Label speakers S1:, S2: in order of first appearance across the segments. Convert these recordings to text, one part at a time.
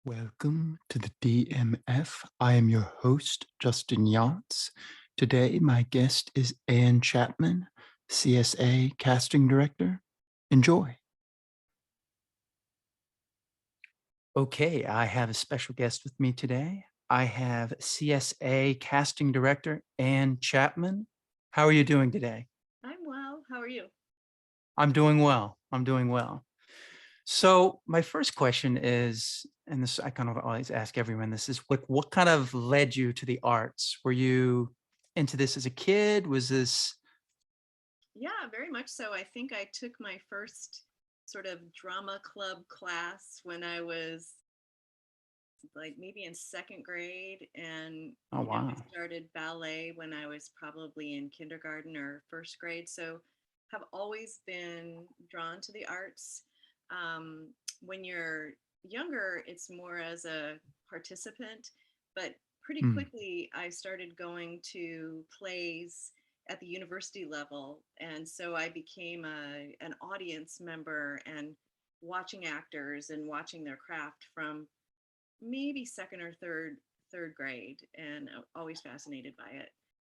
S1: Welcome to the DMF. I am your host, Justin Yance. Today, my guest is Ann Chapman, CSA casting director. Enjoy. Okay, I have a special guest with me today. I have CSA casting director Ann Chapman. How are you doing today?
S2: I'm well. How are you?
S1: I'm doing well. I'm doing well. So my first question is, and this I kind of always ask everyone this, is what kind of led you to the arts? Were you into this as a kid? Was this
S2: Yeah, very much so. I think I took my first sort of drama club class when I was like maybe in second grade. And,
S1: oh
S2: I
S1: wow.
S2: started ballet when I was probably in kindergarten or first grade. So have always been drawn to the arts. When you're younger, it's more as a participant, but pretty
S1: Hmm.
S2: quickly I started going to plays at the university level. And so I became an audience member and watching actors and watching their craft from maybe second or third grade, and always fascinated by it.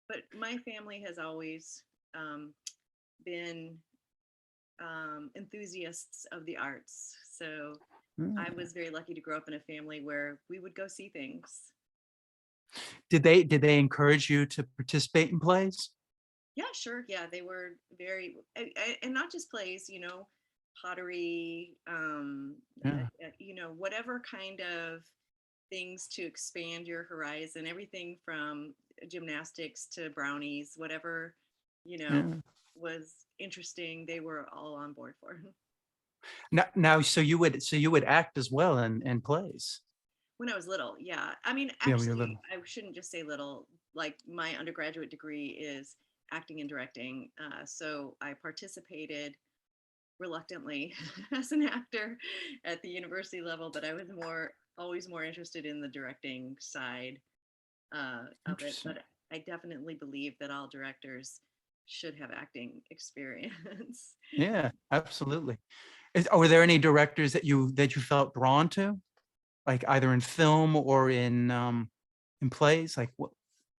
S2: But my family has always um, been enthusiasts of the arts, so I
S1: Hmm.
S2: was very lucky to grow up in a family where we would go see things.
S1: Did they encourage you to participate in plays?
S2: Yeah, sure. Yeah, they were very, and not just plays, pottery,
S1: Yeah.
S2: whatever kind of things to expand your horizon, everything from gymnastics to brownies, whatever, you know,
S1: Yeah.
S2: was interesting, they were all on board for.
S1: Now, so you would act as well in plays.
S2: When I was little, yeah. I mean,
S1: Yeah, when you're
S2: actually,
S1: little.
S2: I shouldn't just say little. Like my undergraduate degree is acting and directing. So I participated reluctantly as an actor at the university level, but I was always more interested in the directing side of it.
S1: Interesting.
S2: But I definitely believe that all directors should have acting experience.
S1: Yeah, absolutely. Were there any directors that you felt drawn to, like either in film or in plays? Like what?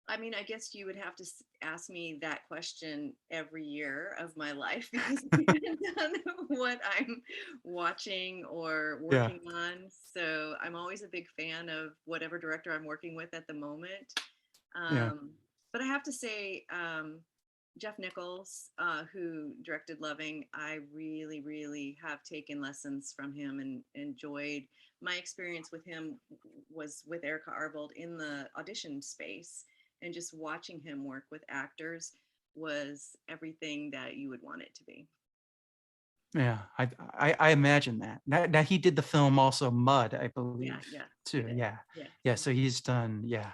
S2: I mean, I guess you would have to ask me that question every year of my life because it depends on what I'm watching or
S1: Yeah,
S2: working on. So I'm always a big fan of whatever director I'm working with at the moment.
S1: yeah,
S2: Um, but I have to say, Jeff Nichols, who directed Loving, I really, really have taken lessons from him and enjoyed my experience with him was with Erica Arvold in the audition space, and just watching him work with actors was everything that you would want it to be.
S1: yeah. I imagine that. Now he did the film also Mud, I
S2: Yeah,
S1: believe,
S2: yeah, he
S1: too.
S2: did.
S1: Yeah,
S2: Yeah.
S1: yeah. So he's done. Yeah,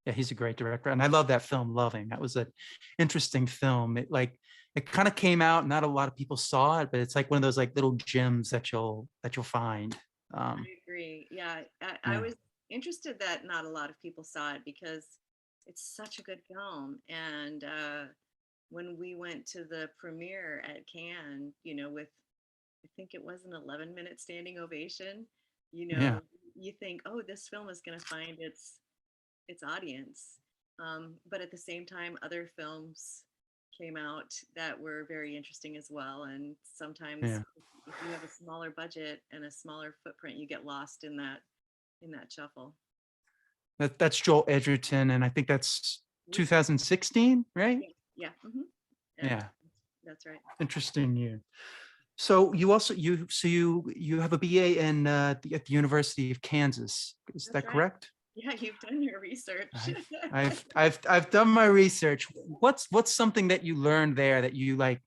S1: yeah. He's a great director, and I love that film, Loving. That was an interesting film. It kind of came out. Not a lot of people saw it, but it's like one of those like little gems that you'll find.
S2: I
S1: Um,
S2: agree. Yeah, I
S1: yeah,
S2: was interested that not a lot of people saw it because it's such a good film. And when we went to the premiere at Cannes, with I think it was an 11-minute standing ovation,
S1: yeah.
S2: you think, oh, this film is going to find its audience. But at the same time, other films came out that were very interesting as well. And sometimes,
S1: Yeah.
S2: if you have a smaller budget and a smaller footprint, you get lost in that shuffle.
S1: That's Joel Edgerton, and I think that's
S2: Recent,
S1: 2016, right?
S2: yeah, yeah, yeah,
S1: Yeah,
S2: that's right.
S1: interesting year. So you also you have a BA at the University of Kansas. Is
S2: That's
S1: that
S2: right.
S1: correct?
S2: Yeah, you've done your research.
S1: I've done my research. What's something that you learned there that you like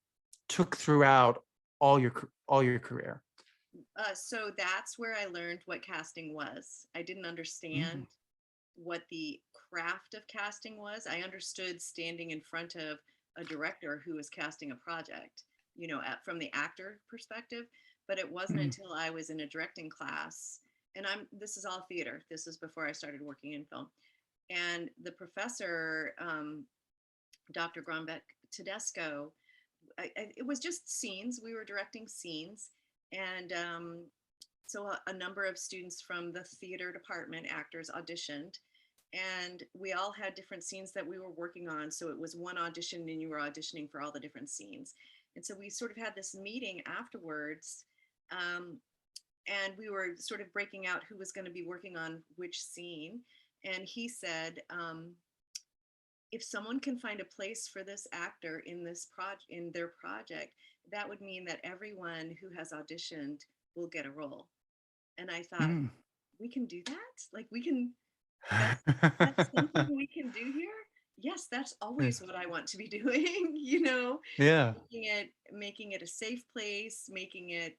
S1: took throughout all your career?
S2: So that's where I learned what casting was. I didn't
S1: Mm,
S2: understand what the craft of casting was. I understood standing in front of a director who was casting a project, from the actor perspective. But it wasn't
S1: mm,
S2: until I was in a directing class, and this is all theater. This is before I started working in film. And the professor, Dr. Grombeck Tedesco, it was just scenes. We were directing scenes, and so a number of students from the theater department, actors, auditioned, and we all had different scenes that we were working on. So it was one audition and you were auditioning for all the different scenes. And so we sort of had this meeting afterwards, um, and we were sort of breaking out who was going to be working on which scene. And he said, if someone can find a place for this actor in this project, in their project, that would mean that everyone who has auditioned will get a role. And I thought,
S1: Mm.
S2: we can do that? Like we can, that's that's something we can do here? Yes, that's always what I want to be doing,
S1: Yeah.
S2: making it a safe place, making it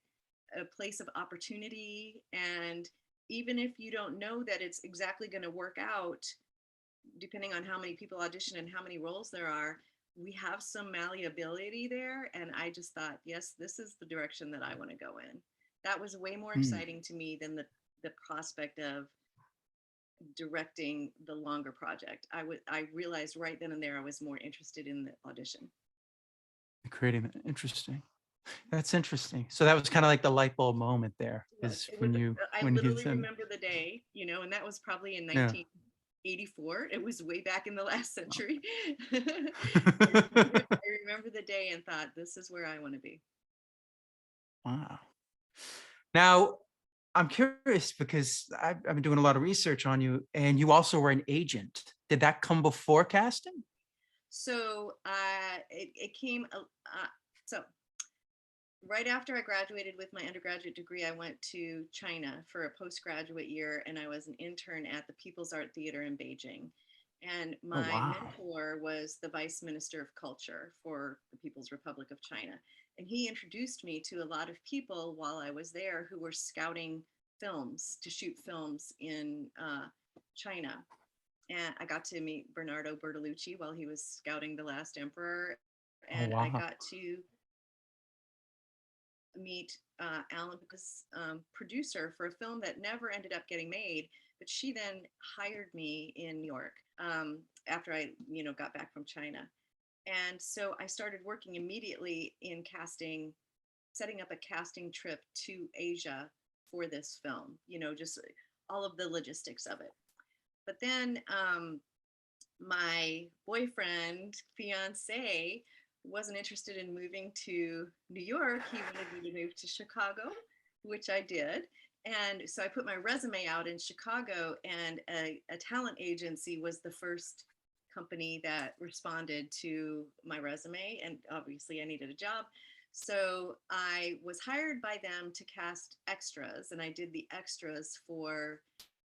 S2: a place of opportunity. And even if you don't know that it's exactly going to work out, depending on how many people audition and how many roles there are, we have some malleability there. And I just thought, yes, this is the direction that I want to go in. That was way more
S1: Mm.
S2: exciting to me than the prospect of directing the longer project. I realized right then and there I was more interested in the audition.
S1: Creating that. Interesting. That's interesting. So that was kind of like the light bulb moment there,
S2: It was.
S1: is
S2: It was.
S1: when you
S2: I
S1: when you
S2: literally
S1: said,
S2: remember the day, and that was probably in
S1: yeah.
S2: 1984. It was way back in the last century. I remember the day and thought, this is where I want to be.
S1: Wow. Now, I'm curious because I've been doing a lot of research on you, and you also were an agent. Did that come before casting?
S2: So it came. So right after I graduated with my undergraduate degree, I went to China for a postgraduate year, and I was an intern at the People's Art Theater in Beijing. And
S1: Oh,
S2: my
S1: wow.
S2: mentor was the Vice Minister of Culture for the People's Republic of China. And he introduced me to a lot of people while I was there who were scouting films to shoot films in China. And I got to meet Bernardo Bertolucci while he was scouting The Last Emperor.
S1: Oh,
S2: And I
S1: wow.
S2: got to meet Alan Bacall's producer for a film that never ended up getting made. But she then hired me in New York after I, got back from China. And so I started working immediately in casting, setting up a casting trip to Asia for this film, just all of the logistics of it. But then my boyfriend, fiance, wasn't interested in moving to New York. He wanted me to move to Chicago, which I did. And so I put my resume out in Chicago, and a talent agency was the first company that responded to my resume. And obviously, I needed a job. So I was hired by them to cast extras, and I did the extras for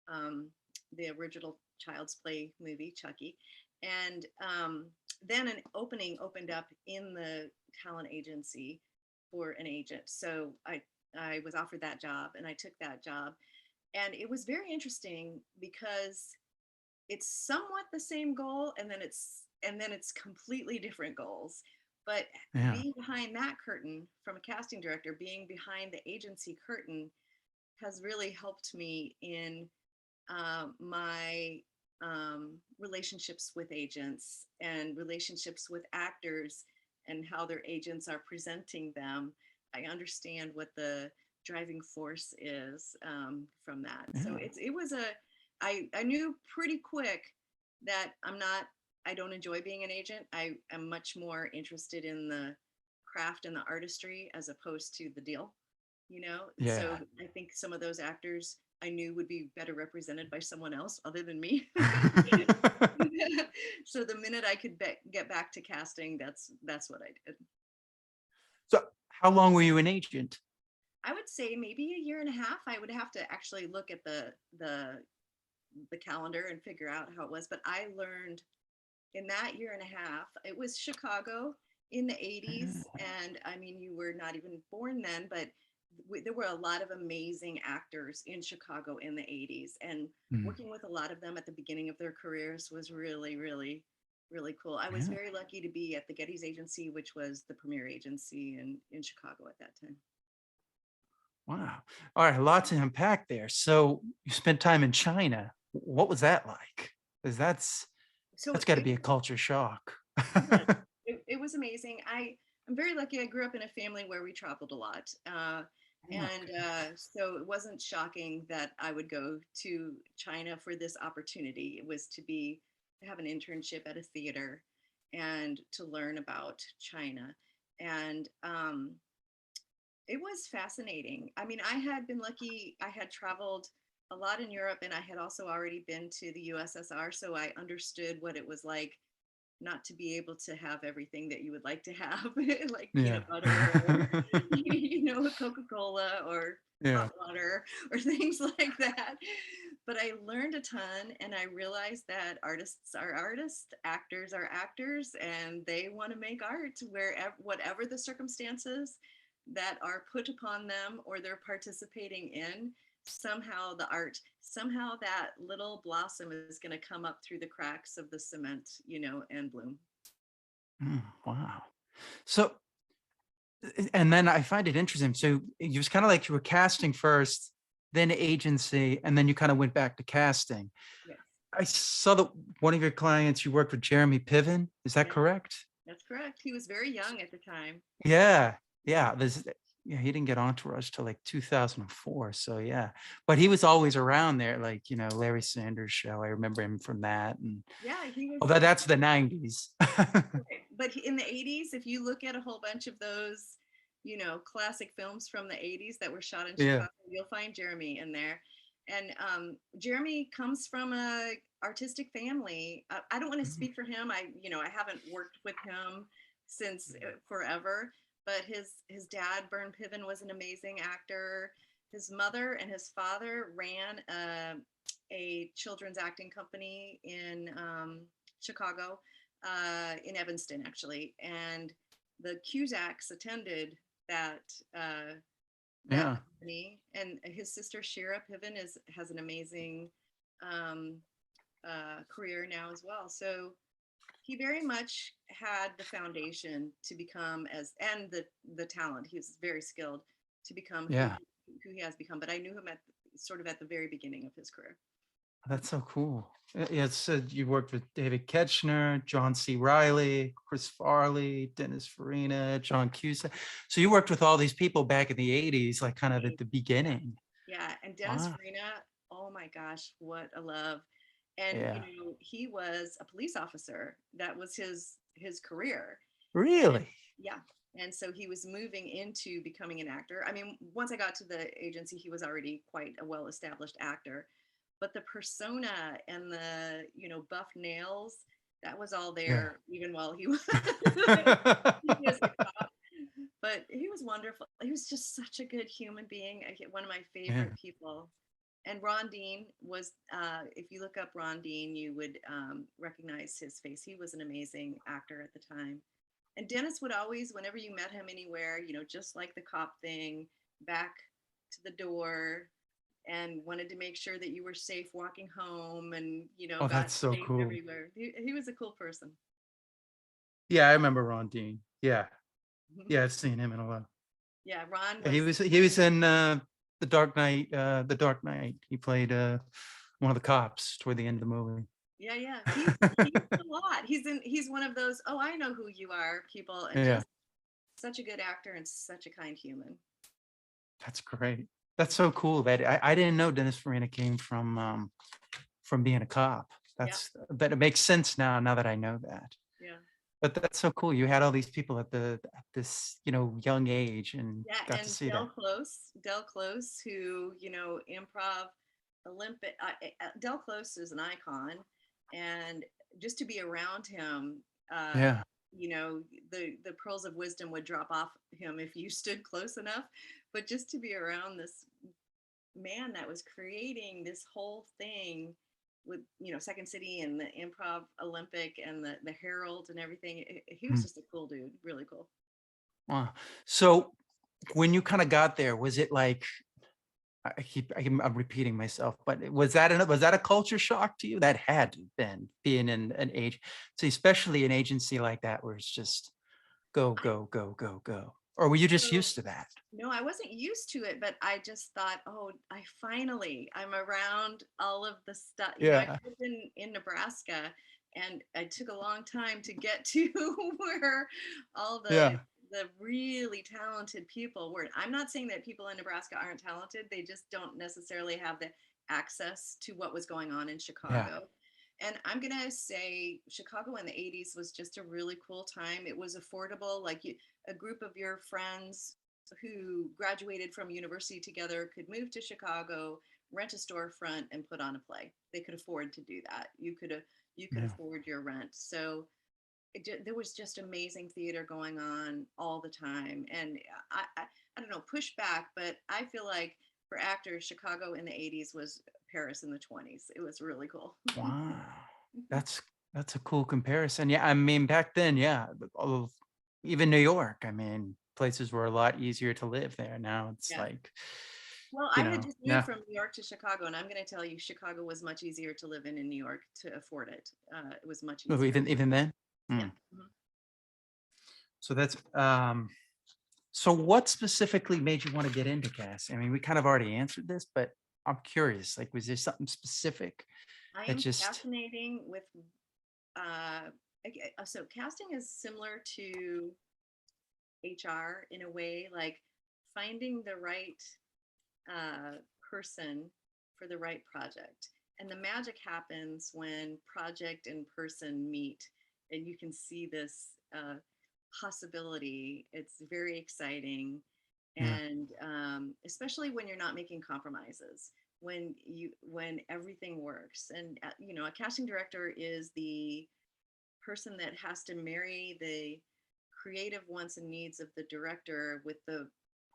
S2: um, the original Child's Play movie, Chucky. And then an opening opened up in the talent agency for an agent. So I was offered that job, and I took that job. And it was very interesting because it's somewhat the same goal, and then it's completely different goals. But
S1: Yeah.
S2: being behind that curtain from a casting director, being behind the agency curtain, has really helped me in my relationships with agents and relationships with actors and how their agents are presenting them. I understand what the driving force is from that. So
S1: Yeah.
S2: I knew pretty quick that I don't enjoy being an agent. I am much more interested in the craft and the artistry as opposed to the deal, And so
S1: Yeah.
S2: I think some of those actors I knew would be better represented by someone else other than me. So the minute I could get back to casting, that's what I did.
S1: So how long were you an agent?
S2: I would say maybe a year and a half. I would have to actually look at the calendar and figure out how it was. But I learned in that year and a half, it was Chicago in the 80s. And I mean, you were not even born then, but there were a lot of amazing actors in Chicago in the 80s. And
S1: Mm.
S2: working with a lot of them at the beginning of their careers was really, really, really cool. I was
S1: Yeah.
S2: very lucky to be at the Getty's agency, which was the premier agency in Chicago at that time.
S1: Wow. All right, a lot to unpack there. So you spent time in China. What was that like? Because
S2: So
S1: that's got to be a culture shock.
S2: it was. It was amazing. I'm very lucky. I grew up in a family where we traveled a lot. And
S1: Okay.
S2: so it wasn't shocking that I would go to China for this opportunity. It was to have an internship at a theater and to learn about China. And it was fascinating. I mean, I had been lucky. I had traveled a lot in Europe, and I had also already been to the USSR. So I understood what it was like not to be able to have everything that you would like to have, like
S1: Yeah.
S2: peanut butter or, Coca-Cola or hot
S1: Yeah.
S2: water or things like that. But I learned a ton, and I realized that artists are artists, actors are actors, and they want to make art wherever, whatever the circumstances that are put upon them or they're participating in. Somehow the art, somehow that little blossom is going to come up through the cracks of the cement, and bloom.
S1: Wow. So, and then I find it interesting. So it was kind of like you were casting first, then agency, and then you kind of went back to casting.
S2: Yes.
S1: I saw that one of your clients, you worked with Jeremy Piven. Is that
S2: Yeah,
S1: correct?
S2: that's correct. He was very young at the time.
S1: Yeah. Yeah. Yeah, he didn't get Entourage till like 2004. So yeah. But he was always around there, like, Larry Sanders Show. I remember him from that. And
S2: Yeah, he was.
S1: although that's the 90s.
S2: Right. But in the 80s, if you look at a whole bunch of those, classic films from the 80s that were shot in
S1: Yeah.
S2: Chicago, you'll find Jeremy in there. And Jeremy comes from a artistic family. I don't want to speak for him. I haven't worked with him since forever. But his dad, Bern Piven, was an amazing actor. His mother and his father ran a children's acting company in Chicago, in Evanston, actually, and the Cusacks attended that that
S1: Yeah.
S2: company, and his sister Shira Piven has an amazing um, career now as well. So he very much had the foundation to become and the talent. He's very skilled to become
S1: Yeah.
S2: who he has become. But I knew him at sort of at the very beginning of his career.
S1: That's so cool. Yeah, it said you worked with David Ketchner, John C. Riley, Chris Farley, Dennis Farina, John Cusack. So you worked with all these people back in the 80s, like kind of at the
S2: Yeah.
S1: beginning.
S2: Yeah, and Dennis
S1: Wow.
S2: Farina, oh my gosh, what a love. And
S1: Yeah.
S2: he was a police officer. That was his career. And
S1: Really?
S2: yeah. And so he was moving into becoming an actor. I mean, once I got to the agency, he was already quite a well-established actor. But the persona and the, buff nails, that was all
S1: Yeah.
S2: there even while he was he was a cop. But he was wonderful. He was just such a good human being. One of my
S1: Yeah.
S2: favorite people. And Ron Dean was, if you look up Ron Dean, you would recognize his face. He was an amazing actor at the time. And Dennis would always, whenever you met him anywhere, just like the cop thing, back to the door and wanted to make sure that you were safe walking home and,
S1: Oh,
S2: got
S1: that's so
S2: safe
S1: cool.
S2: everywhere. He was a cool person.
S1: Yeah, I remember Ron Dean. Yeah. Yeah, I've seen him in a while.
S2: Yeah, Ron
S1: Yeah,
S2: was,
S1: he was in The Dark Knight, He played one of the cops toward the end of the movie.
S2: yeah, yeah. He's a lot. He's one of those, oh, I know who you are people, and
S1: Yeah.
S2: just such a good actor and such a kind human.
S1: That's great. That's so cool that I didn't know Dennis Farina came from being a cop.
S2: Yeah,
S1: But it makes sense now that I know that.
S2: yeah.
S1: But that's so cool. You had all these people at this, young age and
S2: Yeah,
S1: got to
S2: and
S1: see that.
S2: Del Close, who, improv Olympic, Del Close is an icon, and just to be around him, uh,
S1: Yeah.
S2: the pearls of wisdom would drop off him if you stood close enough, but just to be around this man that was creating this whole thing with, Second City and the Improv Olympic and the Herald and everything, he was
S1: Mm.
S2: just a cool dude, really cool.
S1: Wow. So when you kind of got there, was it like I'm repeating myself, but was that a culture shock to you? That had to have been being in an age, so especially an agency like that where it's just go,
S2: I
S1: go, go, go, go. Or were you just
S2: so
S1: used to that?
S2: No, I wasn't used to it, but I just thought, oh, I'm around all of the stuff. I
S1: Yeah.
S2: lived in Nebraska, and it took a long time to get to where all the
S1: Yeah.
S2: the really talented people were. I'm not saying that people in Nebraska aren't talented. They just don't necessarily have the access to what was going on in
S1: Yeah.
S2: Chicago. And I'm going to say Chicago in the 80s was just a really cool time. It was affordable. Like a group of your friends who graduated from university together could move to Chicago, rent a storefront, and put on a play. They could afford to do that. You could
S1: Yeah.
S2: afford your rent. So there was just amazing theater going on all the time. And I don't know, push back, but I feel like for actors, Chicago in the 80s was Paris in the 20s. It was really cool.
S1: Wow. That's that's a cool comparison. Yeah, I mean, back then, yeah, even New York, I mean, places were a lot easier to live there. Now it's
S2: Yeah.
S1: like,
S2: Well,
S1: you
S2: I had
S1: know,
S2: just moved
S1: no,
S2: from New York to Chicago, and I'm going to tell you, Chicago was much easier to live in New York to afford it. It was much
S1: oh,
S2: easier.
S1: even then.
S2: Yeah.
S1: Hmm.
S2: Mhm.
S1: So that's so what specifically made you want to get into casting? I mean, we kind of already answered this, but I'm curious. Like, was there something specific
S2: I
S1: that
S2: am
S1: just
S2: fascinating with, uh, so casting is similar to HR in a way, like finding the right person for the right project. And the magic happens when project and person meet, and you can see this possibility. It's very exciting,
S1: yeah,
S2: and especially when you're not making compromises, when everything works. And a casting director is the person that has to marry the creative wants and needs of the director with the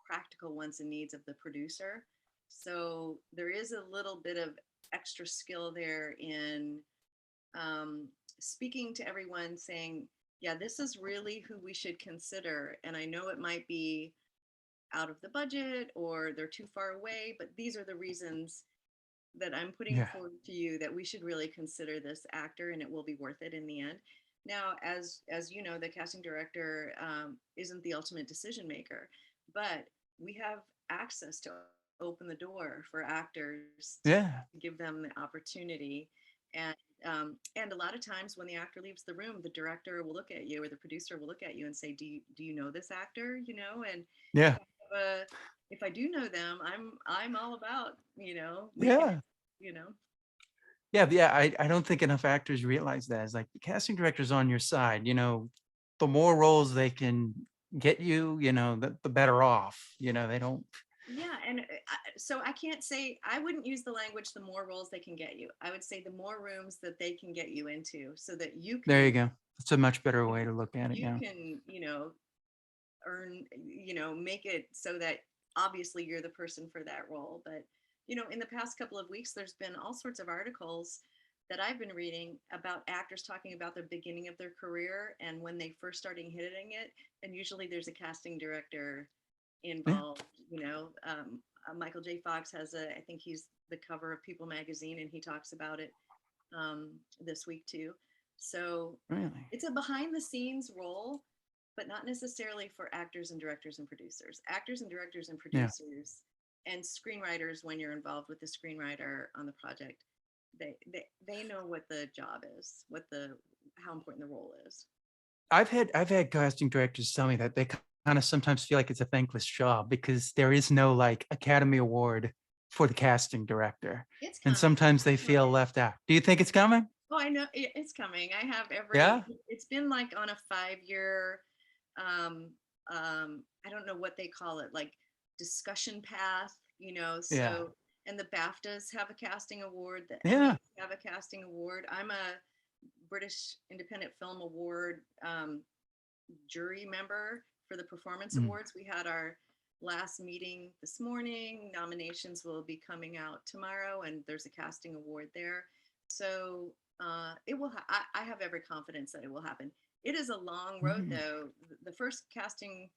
S2: practical wants and needs of the producer. So there is a little bit of extra skill there in um, speaking to everyone, saying, yeah, this is really who we should consider. And I know it might be out of the budget or they're too far away, but these are the reasons that I'm putting
S1: yeah,
S2: forward to you that we should really consider this actor and it will be worth it in the end. Now, as you know, the casting director isn't the ultimate decision maker, but we have access to open the door for actors to
S1: yeah,
S2: give them the opportunity. And a lot of times when the actor leaves the room, the director will look at you or the producer will look at you and say, do you know this actor? And if
S1: yeah,
S2: I have a if I do know them, I'm all about, making it,
S1: yeah.
S2: you know.
S1: Yeah, yeah, I don't think enough actors realize that. It's like the casting director's on your side, the more roles they can get you, the better off. They don't.
S2: Yeah, and so I can't say I wouldn't use the language the more roles they can get you. I would say the more rooms that they can get you into so that you
S1: There you
S2: can
S1: go. That's a much better
S2: you
S1: way
S2: can
S1: to look at it.
S2: you
S1: Yeah.
S2: can, earn, make it so that obviously you're the person for that role. But, in the past couple of weeks, there's been all sorts of articles that I've been reading about actors talking about the beginning of their career and when they first starting hitting it. And usually there's a casting director
S1: Yeah.
S2: involved, Michael J. Fox I think he's the cover of People magazine and he talks about it this week too. So
S1: Really.
S2: it's a behind the scenes role, but not necessarily for actors and directors and producers. Actors and directors and
S1: Yeah.
S2: producers and screenwriters, when you're involved with the screenwriter on the project, they know what the job is, how important the role is.
S1: I've had casting directors tell me that they kind of sometimes feel like it's a thankless job because there is no like Academy Award for the casting director.
S2: It's
S1: And
S2: coming.
S1: sometimes they
S2: It's
S1: feel
S2: coming.
S1: left out. Do you think it's coming?
S2: Oh, I know it's coming. I have
S1: Yeah.
S2: it's been like on a 5-year, um, I don't know what they call it, like discussion path,
S1: Yeah.
S2: so, and the BAFTAs have a casting award, the Emmys
S1: Yeah.
S2: have a casting award. I'm a British Independent Film Award jury member for the performance
S1: Mm.
S2: awards. We had our last meeting this morning. Nominations will be coming out tomorrow, and there's a casting award there. So it will. I have every confidence that it will happen. It is a long road,
S1: Mm.
S2: though. The first casting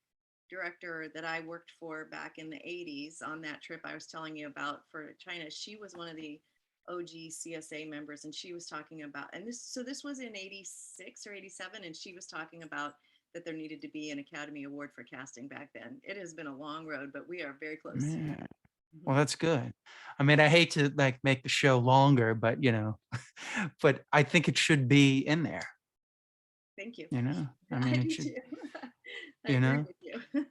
S2: director that I worked for back in the 80s on that trip I was telling you about for China, she was one of the OG CSA members, and she was talking about, and this was in 86 or 87, and she was talking about that there needed to be an Academy Award for casting back then. It has been a long road, but we are very close.
S1: Man.
S2: Mhm.
S1: Well, that's good. I mean, I hate to like make the show longer, but but I think it should be in there,
S2: Thank you.
S1: I
S2: I
S1: mean, it
S2: do
S1: should.
S2: too. I
S1: you
S2: agree
S1: know?
S2: with you.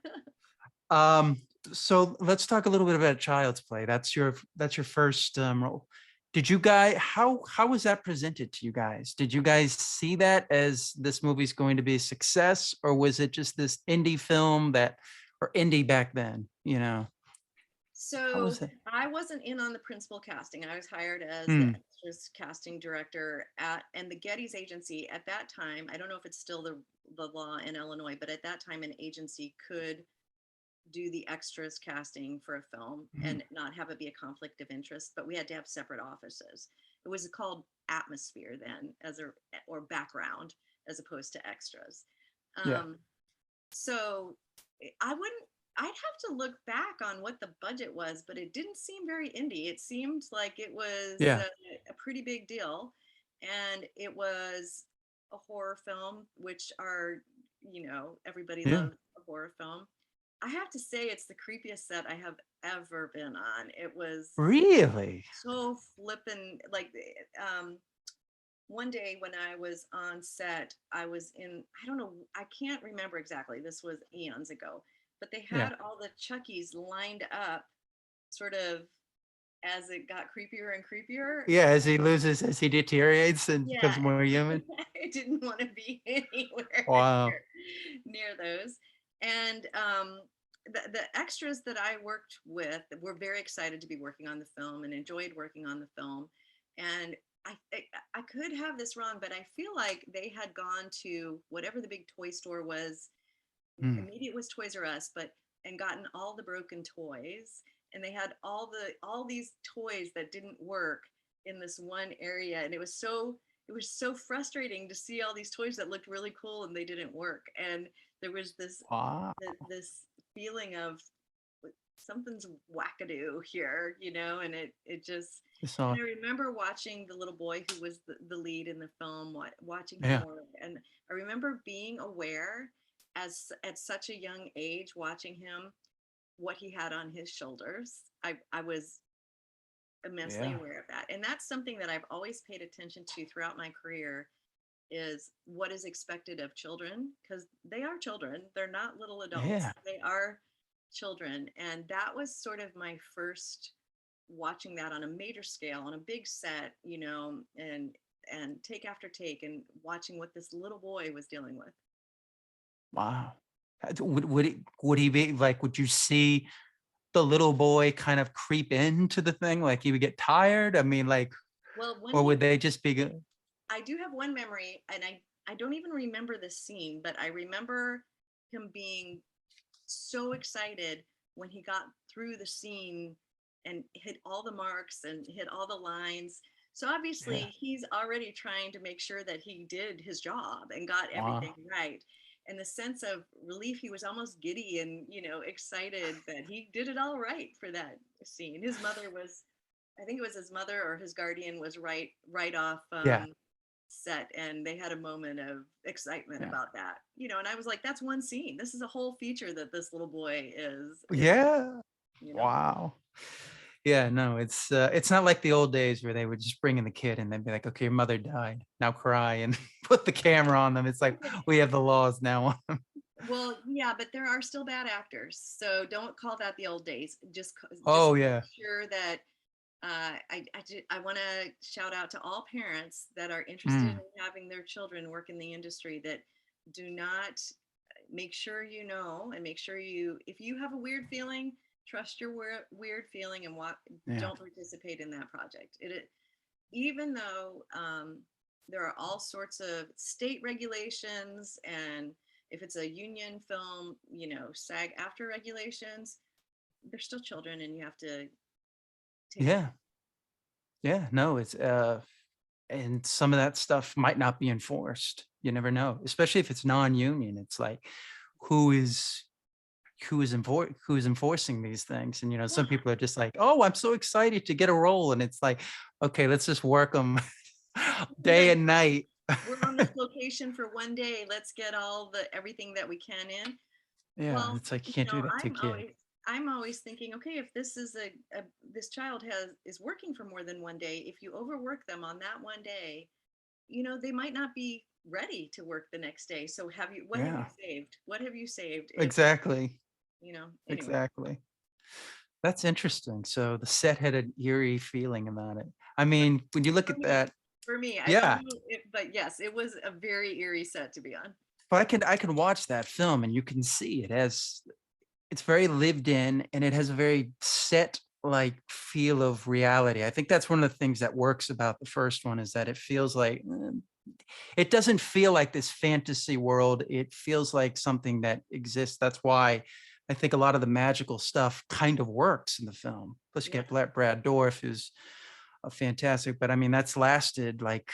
S1: Um, so let's talk a little bit about Child's Play. That's your first role. Did you guys how was that presented to you guys? Did you guys see that as this movie's going to be a success, or was it just this indie film that or indie back then, you know? How
S2: So
S1: was it?
S2: I wasn't in on the principal casting. I was hired as the
S1: Hmm.
S2: extras casting director at and the Getty's agency at that time. I don't know if it's still the law in Illinois, but at that time an agency could do the extras casting for a film
S1: Hmm.
S2: and not have it be a conflict of interest, but we had to have separate offices. It was called atmosphere then as a or background as opposed to extras.
S1: Yeah.
S2: Um, so I wouldn't I'd have to look back on what the budget was, but it didn't seem very indie. It seemed like it was
S1: Yeah.
S2: a pretty big deal. And it was a horror film, which are, everybody
S1: Yeah.
S2: loves a horror film. I have to say, it's the creepiest set I have ever been on. It was
S1: Really?
S2: so flippin' like one day when I was on set, I was in, I don't know, I can't remember exactly. This was eons ago, but they
S1: Yeah.
S2: had all the Chuckies lined up sort of as it got creepier and creepier.
S1: Yeah, as he deteriorates and
S2: Yeah,
S1: becomes more human.
S2: I didn't want to be anywhere
S1: Wow.
S2: near those. And the extras that I worked with were very excited to be working on the film and enjoyed working on the film. And I could have this wrong, but I feel like they had gone to whatever the big toy store was.
S1: Hmm.
S2: Maybe it was Toys R Us, but and gotten all the broken toys, and they had all these toys that didn't work in this one area, and it was so frustrating to see all these toys that looked really cool and they didn't work, and there was
S1: Wow.
S2: this feeling of something's wackadoo here, and it just. And
S1: So
S2: I remember watching the little boy who was the lead in the film, watching him
S1: yeah.
S2: work, and I remember being aware as at such a young age, watching him, what he had on his shoulders. I was immensely
S1: Yeah.
S2: aware of that, and that's something that I've always paid attention to throughout my career is what is expected of children, because they are children, they're not little
S1: Yeah.
S2: adults, they are children. And that was sort of my first watching that on a major scale on a big set, and take after take, and watching what this little boy was dealing with.
S1: Wow. Would he be like, would you see the little boy kind of creep into the thing? Like he would get tired? I mean, like,
S2: Well, when
S1: or
S2: he
S1: would they just be good?
S2: I do have one memory, and I don't even remember the scene, but I remember him being so excited when he got through the scene and hit all the marks and hit all the lines. So
S1: Yeah.
S2: obviously he's already trying to make sure that he did his job and got everything
S1: Wow.
S2: right. And the sense of relief, he was almost giddy and, excited that he did it all right for that scene. His mother was, I think it was his mother or his guardian was right off
S1: Yeah.
S2: set, and they had a moment of excitement
S1: Yeah.
S2: about that, and I was like, that's one scene. This is a whole feature that this little boy is
S1: Yeah.
S2: you know
S1: Wow. Yeah, no, it's not like the old days where they would just bring in the kid and they'd be like, okay, your mother died. Now cry and put the camera on them. It's like we have the laws now.
S2: Well, yeah, but there are still bad actors, so don't call that the old days. Just
S1: Oh
S2: make
S1: yeah.
S2: sure that I want to shout out to all parents that are interested
S1: Mm,
S2: in having their children work in the industry, that do not, make sure and make sure if you have a weird feeling, trust your weird feeling and
S1: yeah.
S2: don't participate in that project. Even though there are all sorts of state regulations, and if it's a union film, SAG after regulations, they're still children and you have to take care.
S1: Yeah. Yeah. No, it's and some of that stuff might not be enforced. You never know, especially if it's non-union. It's like who is who is enforcing these things? And some
S2: Yeah.
S1: people are just like, oh, I'm so excited to get a role. And it's like, okay, let's just work them day
S2: Like,
S1: and night.
S2: we're on this location for one day. Let's get everything that we can in.
S1: Yeah,
S2: Well,
S1: it's like you can't do that to a kid.
S2: I'm always thinking, okay, if this is this child is working for more than one day, if you overwork them on that one day, they might not be ready to work the next day. So what have you
S1: Yeah,
S2: saved? What have you saved if,
S1: exactly.
S2: anyway.
S1: Exactly. That's interesting. So the set had an eerie feeling about it. I mean, when you look
S2: For
S1: at
S2: me,
S1: that,
S2: I don't
S1: yeah,
S2: know but yes, it was a very eerie set to be on.
S1: but I can watch that film and you can see it has it's very lived in and it has a very set like feel of reality. I think that's one of the things that works about the first one is that it feels like it doesn't feel like this fantasy world. It feels like something that exists. That's why I think a lot of the magical stuff kind of works in the film. Plus, you
S2: Yeah.
S1: get Brad Dourif, who's a fantastic. But I mean, that's lasted like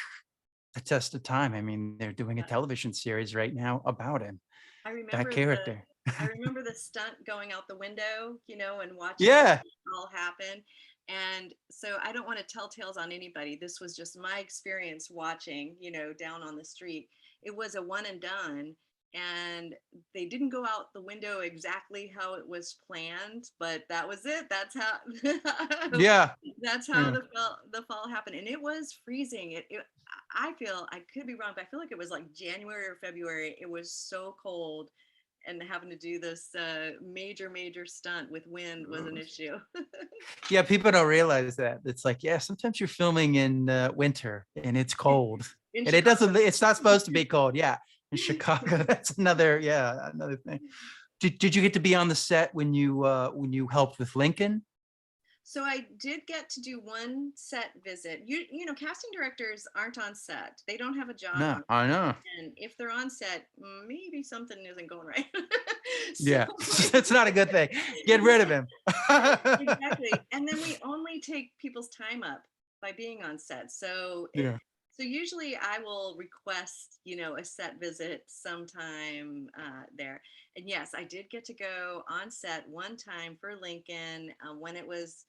S1: a test of time. I mean, they're doing a
S2: Yeah.
S1: television series right now about him,
S2: I
S1: that
S2: remember the
S1: character.
S2: I remember the stunt going out the window, and watching
S1: Yeah.
S2: it all happen. And so I don't want to tell tales on anybody. This was just my experience watching, down on the street. It was a one and done. And they didn't go out the window exactly how it was planned, but that was it. That's how
S1: Yeah.
S2: that's how
S1: Yeah.
S2: the fall happened. And it was freezing. I feel, I could be wrong, but I feel like it was like January or February. It was so cold, and having to do this major stunt with wind was an issue.
S1: Yeah, people don't realize that. It's like, yeah, sometimes you're filming in winter and it's cold.
S2: In
S1: And it
S2: Chicago.
S1: doesn't, it's not supposed to be cold. Yeah. In Chicago, that's another thing. Did you get to be on the set when you helped with Lincoln?
S2: So I did get to do one set visit. Casting directors aren't on set. They don't have a job
S1: No,
S2: on
S1: I
S2: set.
S1: know.
S2: And if they're on set, maybe something isn't going right. So
S1: Yeah. It's not a good thing. Get rid of him.
S2: exactly. And then we only take people's time up by being on set.
S1: Yeah.
S2: So usually I will request, a set visit sometime there. And yes, I did get to go on set one time for Lincoln when it was,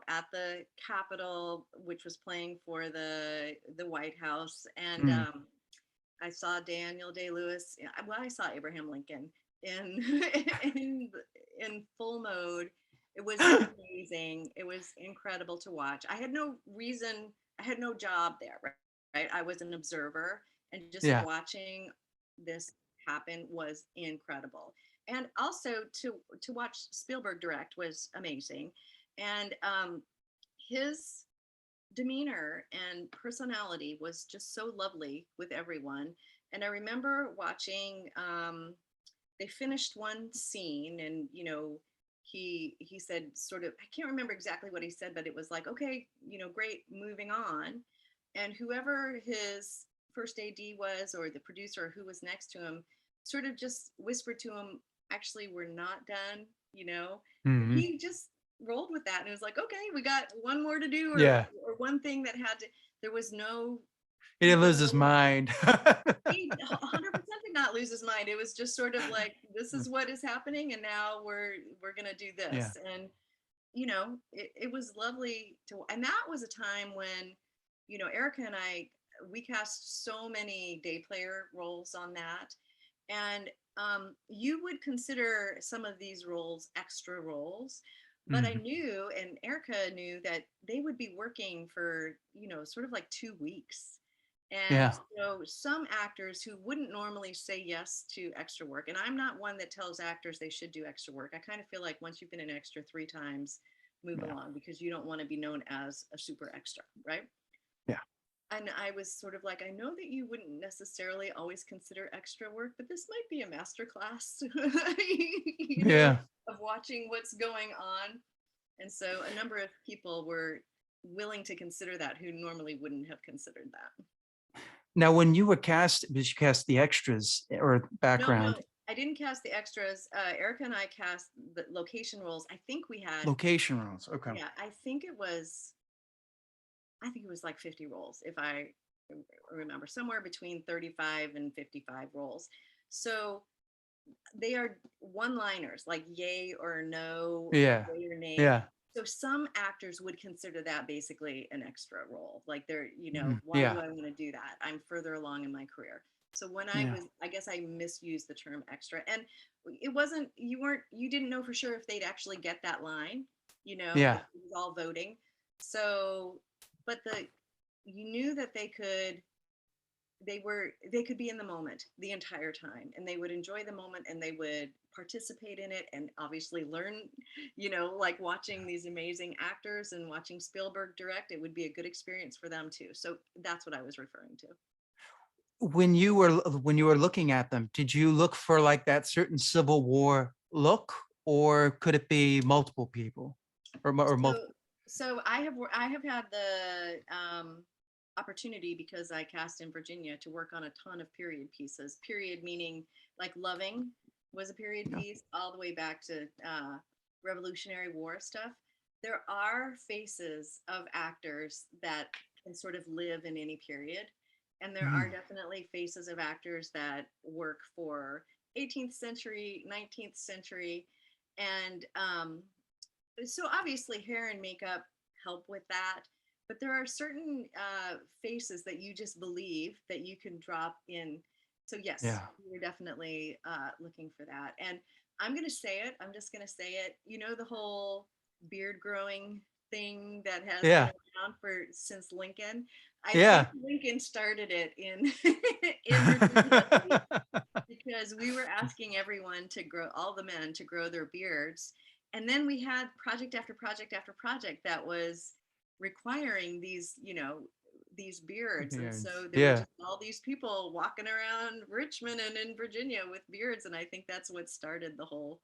S2: at the Capitol, which was playing for the White House. And
S1: Mm,
S2: I saw Daniel Day Lewis. Well, I saw Abraham Lincoln in in in full mode. It was amazing. It was incredible to watch. I had no reason. I had no job there, right? Right. I was an observer, and just
S1: yeah.
S2: watching this happen was incredible. And also to watch Spielberg direct was amazing, and his demeanor and personality was just so lovely with everyone. And I remember watching, they finished one scene, and he said, sort of, I can't remember exactly what he said, but it was like, okay, great, moving on. And whoever his first AD was, or the producer who was next to him, sort of just whispered to him, actually, we're not done, and
S1: Hmm.
S2: he just rolled with that, and it was like, okay, we got one more to do, or
S1: Yeah.
S2: one thing that had to, there was no
S1: He didn't lose his
S2: ego.
S1: mind.
S2: He 100% did not lose his mind. It was just sort of like, this is what is happening, and now we're gonna do
S1: Yeah.
S2: this. And it was lovely to, and that was a time when, Erica and I, we cast so many day player roles on that. And you would consider some of these roles extra roles, but I
S1: Mm,
S2: knew, and Erica knew, that they would be working for, sort of like 2 weeks. And
S1: yeah.
S2: so some actors who wouldn't normally say yes to extra work, and I'm not one that tells actors they should do extra work. I kind of feel like once you've been an extra 3 times, move
S1: Yeah.
S2: along, because you don't want to be known as a super extra, right?
S1: Yeah.
S2: And I was sort of like, I know that you wouldn't necessarily always consider extra work, but this might be a master class,
S1: Yeah.
S2: of watching what's going on. And so a number of people were willing to consider that who normally wouldn't have considered that.
S1: Now, when you were cast, did you cast the extras or
S2: No,
S1: background
S2: no, I didn't cast the extras. Erica and I cast the location roles. I think we had,
S1: location roles? Okay.
S2: yeah, I think it was like 50 roles, if I remember, somewhere between 35 and 55 roles. So they are one liners, like yay or no,
S1: Yeah.
S2: yay or nay.
S1: Yeah.
S2: So some actors would consider that basically an extra role. Like, they're,
S1: Mhm.
S2: why do
S1: Yeah.
S2: I want to do that? I'm further along in my career. So when
S1: Yeah.
S2: I guess I misused the term extra. And it wasn't, you didn't know for sure if they'd actually get that line,
S1: Yeah.
S2: it was all voting. So, but you knew that they could they could be in the moment the entire time, and they would enjoy the moment, and they would participate in it, and obviously learn, like watching these amazing actors and watching Spielberg direct, it would be a good experience for them too. So that's what I was referring to.
S1: When you were looking at them, did you look for like that certain Civil War look, or could it be multiple people, or
S2: So,
S1: multiple?
S2: I have had the opportunity, because I cast in Virginia, to work on a ton of period pieces. Period meaning like Loving was a period
S1: Yeah.
S2: piece, all the way back to Revolutionary War stuff. There are faces of actors that can sort of live in any period, and there are
S1: Mm,
S2: definitely faces of actors that work for 18th century, 19th century, and so obviously hair and makeup help with that, but there are certain faces that you just believe that you can drop in. So yes,
S1: yeah.
S2: we were definitely looking for that. And I'm going to say it, I'm just going to say it, the whole beard growing thing that has been
S1: Yeah.
S2: around for since Lincoln. I think
S1: Yeah.
S2: Lincoln started it in in Virginia, at least, because we were asking everyone to grow, all the men to grow their beards. And then we had project after project after project that was requiring these beards. And
S1: Beards.
S2: so there were
S1: Yeah.
S2: just all these people walking around Richmond and in Virginia with beards. And I think that's what started the whole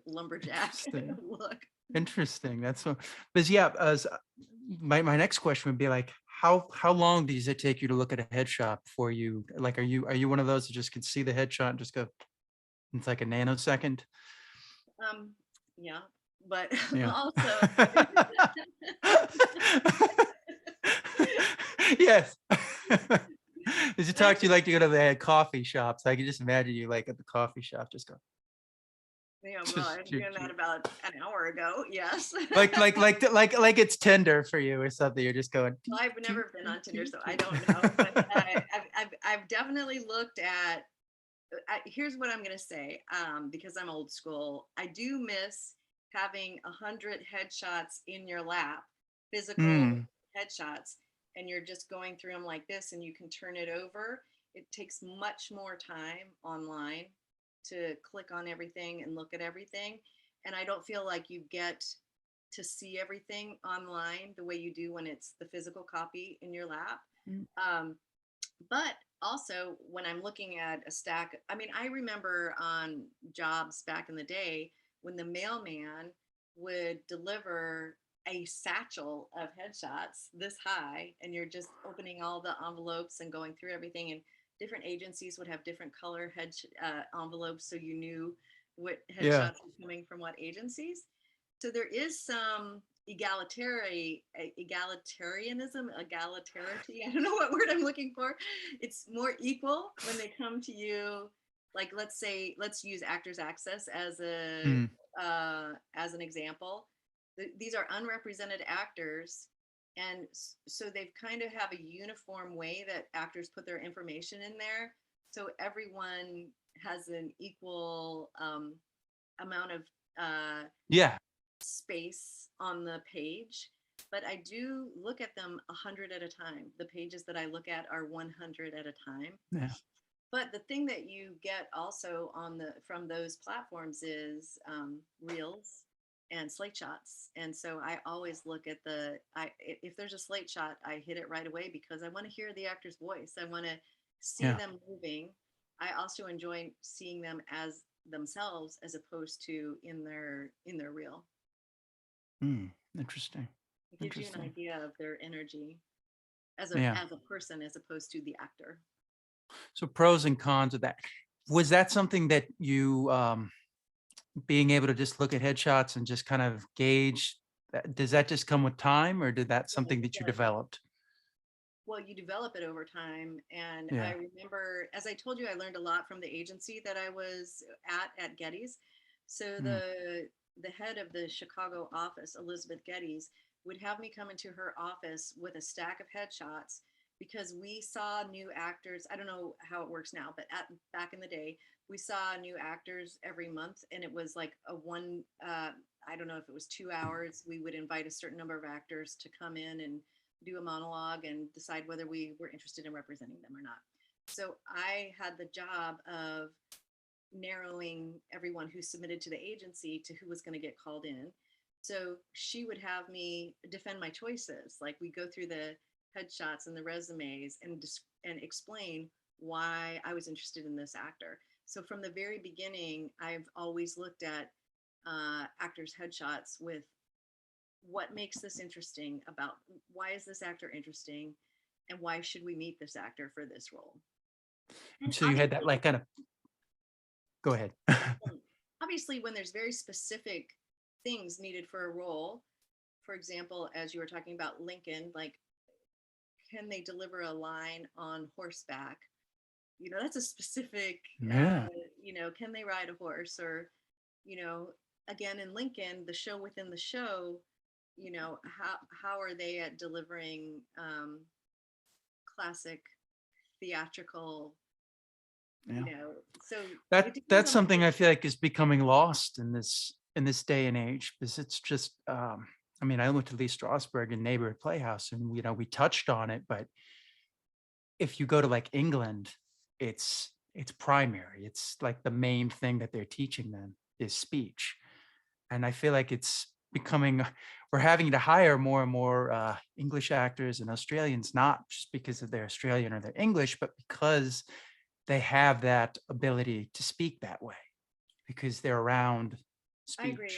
S2: lumberjack
S1: Interesting.
S2: look.
S1: Interesting. That's so, because yeah, as my next question would be like, how long does it take you to look at a headshot before you like, are you one of those that just can see the headshot and just go, it's like a nanosecond?
S2: Um, yeah, but
S1: Yeah.
S2: also,
S1: Yes. As you talk
S2: that's
S1: to you like you go to the coffee shops, I can just imagine you like at the coffee shop, just go,
S2: yeah, well,
S1: just
S2: I'm doing that about an hour ago. Yes.
S1: like it's Tinder for you or something. You're just going,
S2: Well, I've
S1: "Toot,
S2: never been
S1: toot,
S2: on Tinder,
S1: toot,
S2: so I
S1: toot."
S2: don't know. But I've definitely looked at. Here's what I'm gonna say, because I'm old school. I do miss having 100 headshots in your lap, physical
S1: Hmm.
S2: headshots, and you're just going through them like this, and you can turn it over. It takes much more time online to click on everything and look at everything, and I don't feel like you get to see everything online the way you do when it's the physical copy in your lap. Um, but also, when I'm looking at a stack, I mean, I remember on jobs back in the day when the mailman would deliver a satchel of headshots this high, and you're just opening all the envelopes and going through everything. And different agencies would have different color envelopes, so you knew what
S1: Yeah.
S2: headshots were coming from what agencies. So there is some egalitarianism, egalitarity. I don't know what word I'm looking for. It's more equal when they come to you. Like, let's say, let's use Actors Access
S1: Hmm.
S2: as an example. These are unrepresented actors, and so they've kind of have a uniform way that actors put their information in there, so everyone has an equal amount of
S1: Yeah.
S2: space on the page. But I do look at them 100 at a time. The pages that I look at are 100 at a time.
S1: Yeah.
S2: But the thing that you get also on the from those platforms is reels and slate shots. And so I always look at if there's a slate shot, I hit it right away, because I want to hear the actor's voice. I want to see
S1: Yeah.
S2: them moving. I also enjoy seeing them as themselves, as opposed to in their reel.
S1: Hmm. Interesting.
S2: It gives you an
S1: Interesting.
S2: idea of their energy as a
S1: Yeah.
S2: as a person, as opposed to the actor.
S1: So pros and cons of that. Was that something that you being able to just look at headshots and just kind of gauge that, does that just come with time, or did that
S2: Yeah,
S1: something
S2: it
S1: that you
S2: does.
S1: developed?
S2: Well, you develop it over time. And I
S1: Yeah.
S2: remember, as I told you, I learned a lot from the agency that I was at Getty's. So
S1: Mm,
S2: the head of the Chicago office, Elizabeth Geddes, would have me come into her office with a stack of headshots, because we saw new actors. I don't know how it works now, but back in the day, we saw new actors every month, and it was like a I don't know if it was 2 hours. We would invite a certain number of actors to come in and do a monologue and decide whether we were interested in representing them or not. So I had the job of narrowing everyone who submitted to the agency to who was going to get called in. So she would have me defend my choices. Like we go through the headshots and the resumes and explain why I was interested in this actor. So from the very beginning, I've always looked at actors' headshots with what makes this interesting about why is this actor interesting and why should we meet this actor for this role.
S1: And
S2: And
S1: so you had that like kind of, go ahead.
S2: obviously when there's very specific things needed for a role, for example, as you were talking about Lincoln, like can they deliver a line on horseback? That's a specific,
S1: Yeah.
S2: can they ride a horse? Or, you know, again, in Lincoln, the show within the show, how are they at delivering classic theatrical,
S1: Yeah.
S2: so it depends
S1: That's
S2: on the
S1: something I
S2: person.
S1: feel like is becoming lost in this day and age, because it's just I mean, I went to Lee Strasberg and Neighborhood Playhouse, and we touched on it, but if you go to like England, it's primary. It's like the main thing that they're teaching them is speech. And I feel like it's becoming we're having to hire more and more English actors and Australians, not just because of they're Australian or they're English, but because they have that ability to speak that way because they're around
S2: I
S1: speech.
S2: agree.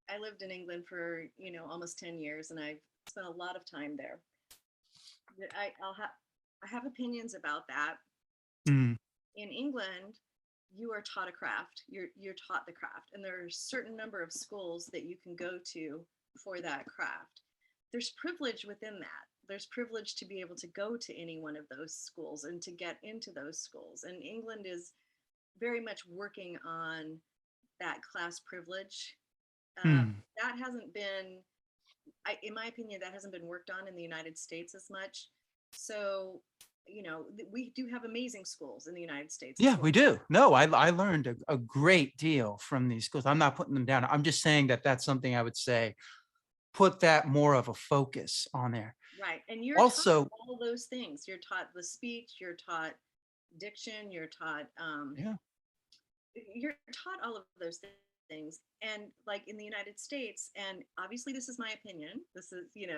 S2: I lived in England for, almost 10 years, and I've spent a lot of time there. I have opinions about that.
S1: Mm,
S2: In England, you are taught a craft. You're taught the craft, and there are a certain number of schools that you can go to for that craft. There's privilege within that. There's privilege to be able to go to any one of those schools and to get into those schools. And England is very much working on that class privilege. Uh,
S1: mm.
S2: that hasn't been, in my opinion, that hasn't been worked on in the United States as much. So, we do have amazing schools in the United States as
S1: Yeah,
S2: well.
S1: we do. No, I learned a great deal from these schools. I'm not putting them down. I'm just saying that that's something I would say put that more of a focus on there.
S2: Right. And you're taught
S1: Also,
S2: all those things. You're taught the speech, you're taught diction,
S1: yeah,
S2: you're taught all of those things. And like in the United States, and obviously this is my opinion, this is,
S1: yeah,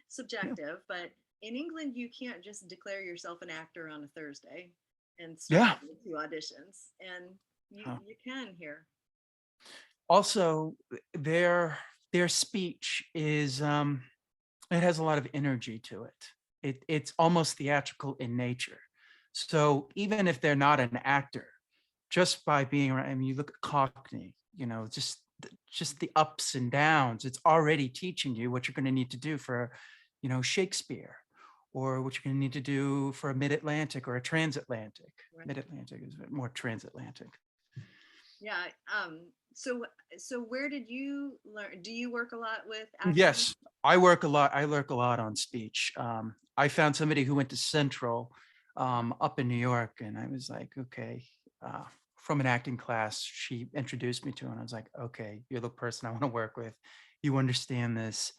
S2: subjective, but in England, you can't just declare yourself an actor on a Thursday and start
S1: yeah.
S2: going to auditions. And you can here.
S1: Also, their their speech is it has a lot of energy to it. It's almost theatrical in nature. So even if they're not an actor, just by being around, I mean, you look at Cockney, just the ups and downs. It's already teaching you what you're going to need to do for, Shakespeare, or what you're going to need to do for a mid-Atlantic or a transatlantic.
S2: Right.
S1: Mid-Atlantic is more transatlantic.
S2: Yeah. So so where did you learn? Do you work a lot with acting?
S1: Yes, I work a lot. I work a lot on speech. I found somebody who went to Central up in New York, and I was like, okay, from an acting class, she introduced me to, and I was like, okay, you're the person I want to work with. You understand this,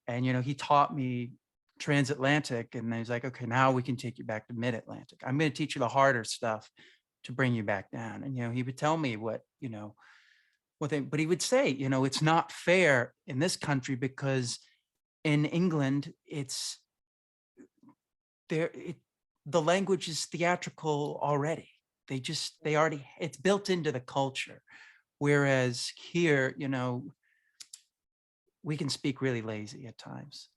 S1: and he taught me transatlantic, and he's like, okay, now we can take you back to mid-Atlantic. I'm going to teach you the harder stuff to bring you back down. And he would tell me but he would say, it's not fair in this country because in England, it's there. The language is theatrical already. They already, it's built into the culture. Whereas here, we can speak really lazy at times.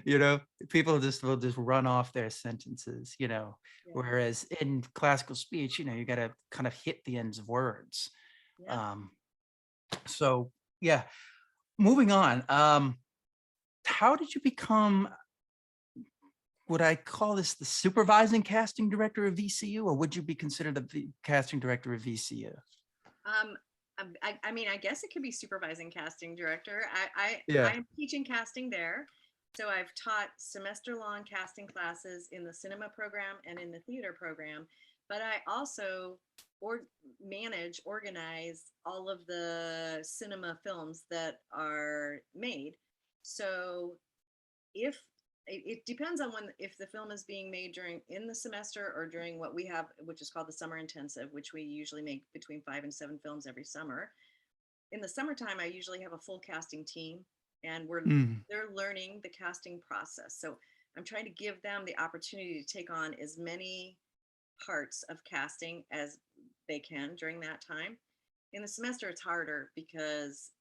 S1: you know, People just will just run off their sentences,
S2: Yeah.
S1: whereas in classical speech, you got to kind of hit the ends of words.
S2: Yep.
S1: Um, so yeah, moving on. How did you become, would I call this the supervising casting director of VCU, or would you be considered the casting director of VCU?
S2: Um, I mean, I guess it could be supervising casting director.
S1: Yeah.
S2: I'm teaching casting there. So I've taught semester long casting classes in the cinema program and in the theater program, but I also organize all of the cinema films that are made. So if it depends on when, if the film is being made during in the semester or during what we have, which is called the summer intensive, which we usually make between 5 and 7 films every summer. In the summertime, I usually have a full casting team, and
S1: Mm.
S2: they're learning the casting process. So I'm trying to give them the opportunity to take on as many parts of casting as they can during that time. In the semester, it's harder because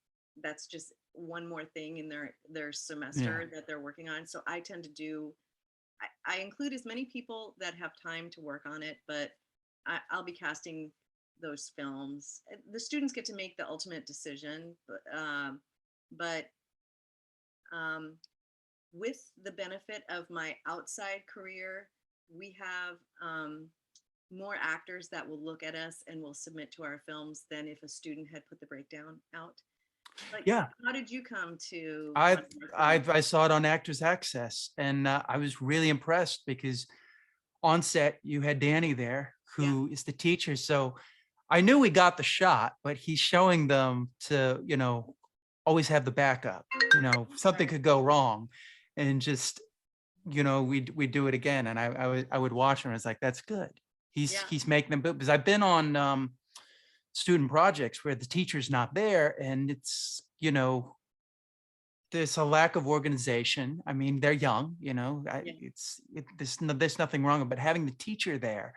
S2: that's just one more thing in their
S1: Yeah.
S2: semester that they're working on. So I tend to do, I include as many people that have time to work on it, but I'll be casting those films. The students get to make the ultimate decision, but um, with the benefit of my outside career, we have more actors that will look at us and will submit to our films than if a student had put the breakdown out. Like,
S1: Yeah.
S2: how did you come to
S1: I
S2: one of our films?
S1: I saw it on Actors Access, and I was really impressed because on set you had Danny there,
S2: Yeah,
S1: who is the teacher. So I knew we got the shot, but he's showing them to, always have the backup. Something
S2: right.
S1: could go wrong, and just, we do it again. And I would watch him. I was like, that's good.
S2: Yeah,
S1: He's making them, because I've been on student projects where the teacher's not there, and it's, there's a lack of organization. I mean, they're young,
S2: yeah,
S1: there's nothing wrong, but having the teacher there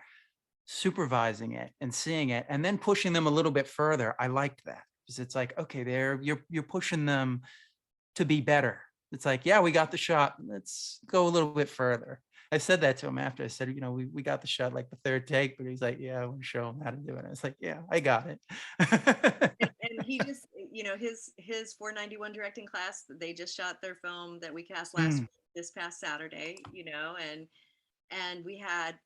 S1: supervising it and seeing it and then pushing them a little bit further, I liked that, because it's like, okay, you're pushing them to be better. It's like, yeah, we got the shot, let's go a little bit further. I said that to him after. I said, we got the shot like the third take, but he's like, yeah, we'll show him how to do it. I was like, yeah, I got it.
S2: and he just, his 491 directing class, they just shot their film that we cast
S1: Mm,
S2: this past Saturday, and we had,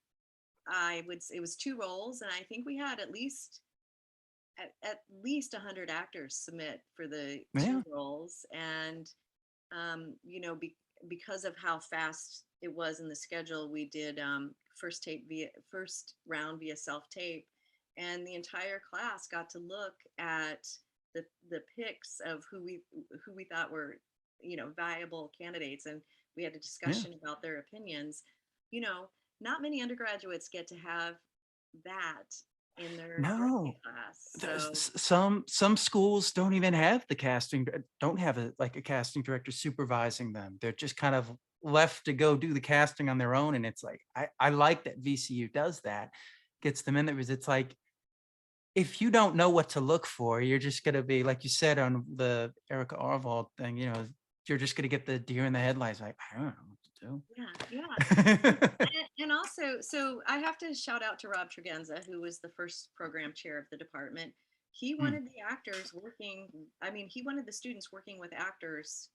S2: I would say it was 2 roles, and I think we had at least 100 actors submit for the
S1: yeah,
S2: 2 roles. And because of how fast it was in the schedule, we did first round via self tape, and the entire class got to look at the pics of who we thought were viable candidates, and we had a
S1: yeah.
S2: discussion about their opinions. You know, not many undergraduates get to have that in their directing
S1: No,
S2: class.
S1: there's
S2: So
S1: some schools don't even have the don't have a casting director supervising them. They're just kind of left to go do the casting on their own. And it's like, I like that VCU does that, gets them in there, because it's like, if you don't know what to look for, you're just gonna be like you said on the Erica Arvald thing, you're just gonna get the deer in the headlights, like, I don't know
S2: yeah, yeah.
S1: what to do.
S2: And also, so I have to shout out to Rob Tregenza, who was the first program chair of the department. He
S1: Mm,
S2: wanted the actors working, I mean, he wanted the students working with actors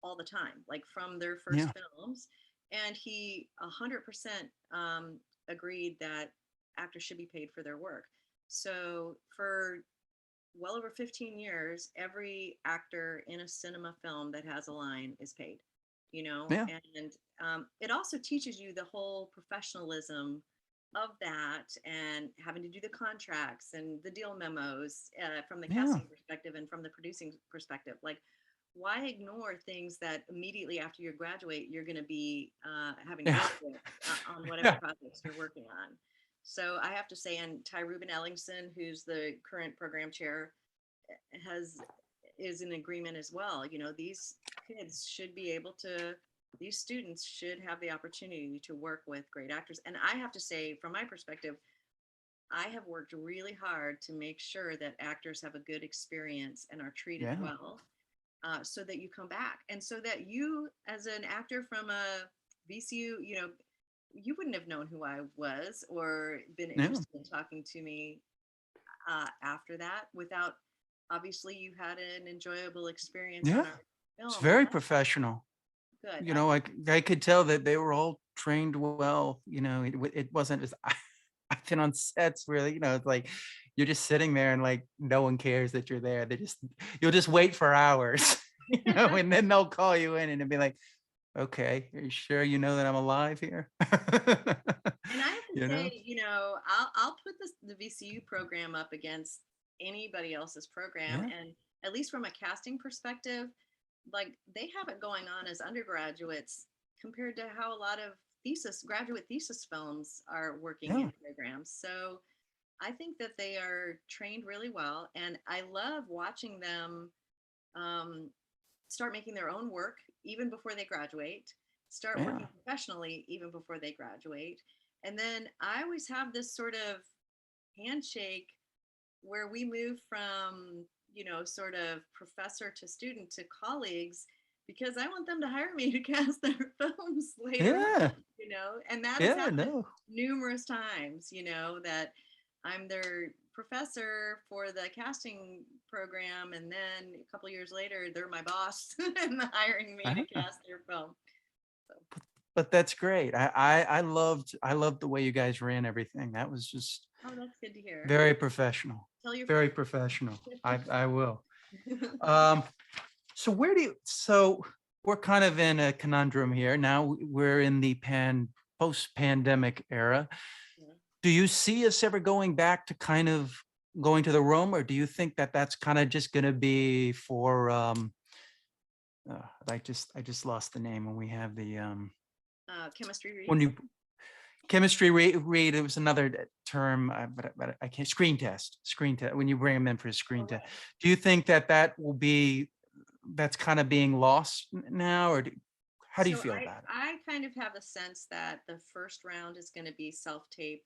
S2: all the time, like from their
S1: yeah,
S2: first films. And he 100% agreed that actors should be paid for their work. So for well over 15 years, every actor in a cinema film that has a line is paid,
S1: yeah,
S2: and it also teaches you the whole professionalism of that, and having to do the contracts and the deal memos from the
S1: yeah,
S2: casting perspective and from the producing perspective. Like, why ignore things that immediately after you graduate you're going to be having to
S1: yeah,
S2: work with on whatever
S1: yeah,
S2: projects you're working on? So I have to say, and Ty Ruben Ellingson, who's the current program chair, has is in agreement as well. These kids should be able to, these students should have the opportunity to work with great actors. And I have to say, from my perspective, I have worked really hard to make sure that actors have a good experience and are treated
S1: yeah,
S2: well, so that you come back, and so that you, as an actor from a VCU, you wouldn't have known who I was or been
S1: yeah,
S2: interested in talking to me after that, without, obviously you had an enjoyable experience
S1: yeah.
S2: on our
S1: It's
S2: film, and
S1: very
S2: that's
S1: professional.
S2: good.
S1: I could tell that they were all trained well. It wasn't just I've been on sets where, it's like you're just sitting there and like no one cares that you're there. You'll just wait for hours, and then they'll call you in and it'll be like, okay, are you sure you know that I'm alive here?
S2: And I have to
S1: You know?
S2: say, I'll put the VCU program up against anybody else's program,
S1: Yeah.
S2: and at least from a casting perspective, like they have it going on as undergraduates compared to how a lot of graduate thesis films are working
S1: Yeah.
S2: in programs. So I think that they are trained really well, and I love watching them um, start making their own work even before they graduate, start
S1: Yeah.
S2: working professionally even before they graduate. And then I always have this sort of handshake where we move from, sort of professor to student to colleagues, because I want them to hire me to cast their films later
S1: Yeah.
S2: on. And that has
S1: Yeah.
S2: happened
S1: No.
S2: numerous times, that I'm their professor for the casting program, and then a couple years later they're my boss and hiring me to
S1: Uh-huh.
S2: cast their film. So,
S1: But that's great. I loved the way you guys ran everything. That was just
S2: oh, that's good to hear.
S1: very professional.
S2: Tell your
S1: Very
S2: friends.
S1: professional. I will. Um, so we're kind of in a conundrum here. Now we're in the post-pandemic era.
S2: Yeah.
S1: Do you see us ever going back to kind of going to the room, or do you think that that's kind of just going to be for I just lost the name when we have the
S2: Chemistry
S1: when
S2: reads.
S1: you read, it was another term, but I can't. Screen test when you bring them in for a screen
S2: Oh,
S1: test.
S2: right.
S1: Do you think that that's kind of being lost now, or how do you
S2: So
S1: feel
S2: I
S1: about it?
S2: I kind of have a sense that the first round is going to be self-tape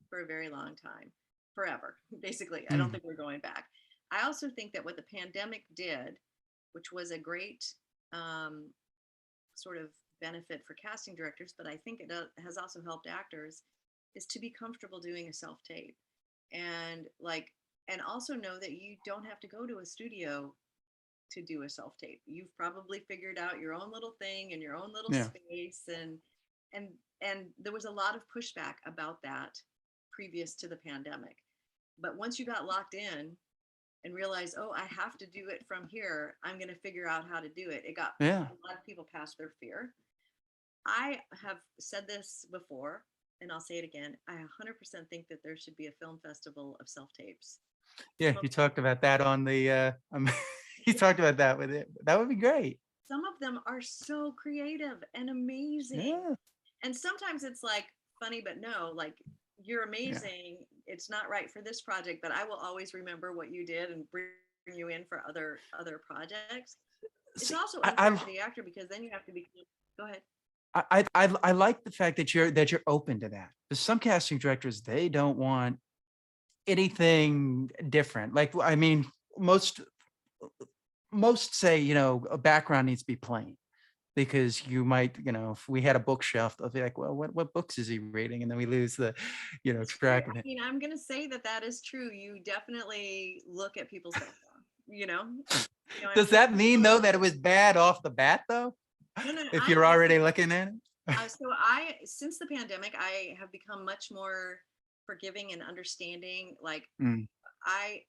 S2: for a very long time, forever. Basically, I don't
S1: Mm,
S2: think we're going back. I also think that what the pandemic did, which was a great um, sort of benefit for casting directors, but I think has also helped actors, is to be comfortable doing a self-tape, and also know that you don't have to go to a studio to do a self tape. You've probably figured out your own little thing in your own little
S1: yeah,
S2: space, and and there was a lot of pushback about that previous to the pandemic. But once you got locked in and realized, oh, I have to do it from here, I'm going to figure out how to do it. It got
S1: yeah,
S2: a lot of people past their fear. I have said this before, and I'll say it again. I 100% think that there should be a film festival of self tapes.
S1: yeah.
S2: Some of
S1: You
S2: them
S1: talked about that on the. You talked about that with it. That would be great.
S2: some of them are so creative and amazing.
S1: Yeah,
S2: And sometimes it's like funny, but no, like you're
S1: yeah.
S2: amazing. It's not right for this project, but I will always remember what you did and bring you in for other projects. It's
S1: See,
S2: also
S1: I,
S2: unfair
S1: I
S2: to the actor because then you have to be. Go ahead.
S1: I like the fact that you're open to that. Because some casting directors, they don't want anything different. Like, I mean, most most say, a background needs to be plain, because you might, if we had a bookshelf, they'll be like, well, what books is he reading? And then we lose the,
S2: It's true.
S1: track of
S2: I
S1: it.
S2: mean, I'm gonna say that that is true. You definitely look at people's background. I'm
S1: Does
S2: sure
S1: that mean
S2: people.
S1: though that it was bad off the bat though?
S2: No, no, no.
S1: If
S2: I
S1: you're
S2: think
S1: already looking at it?
S2: since the pandemic, I have become much more forgiving and understanding. Like
S1: Mm,
S2: I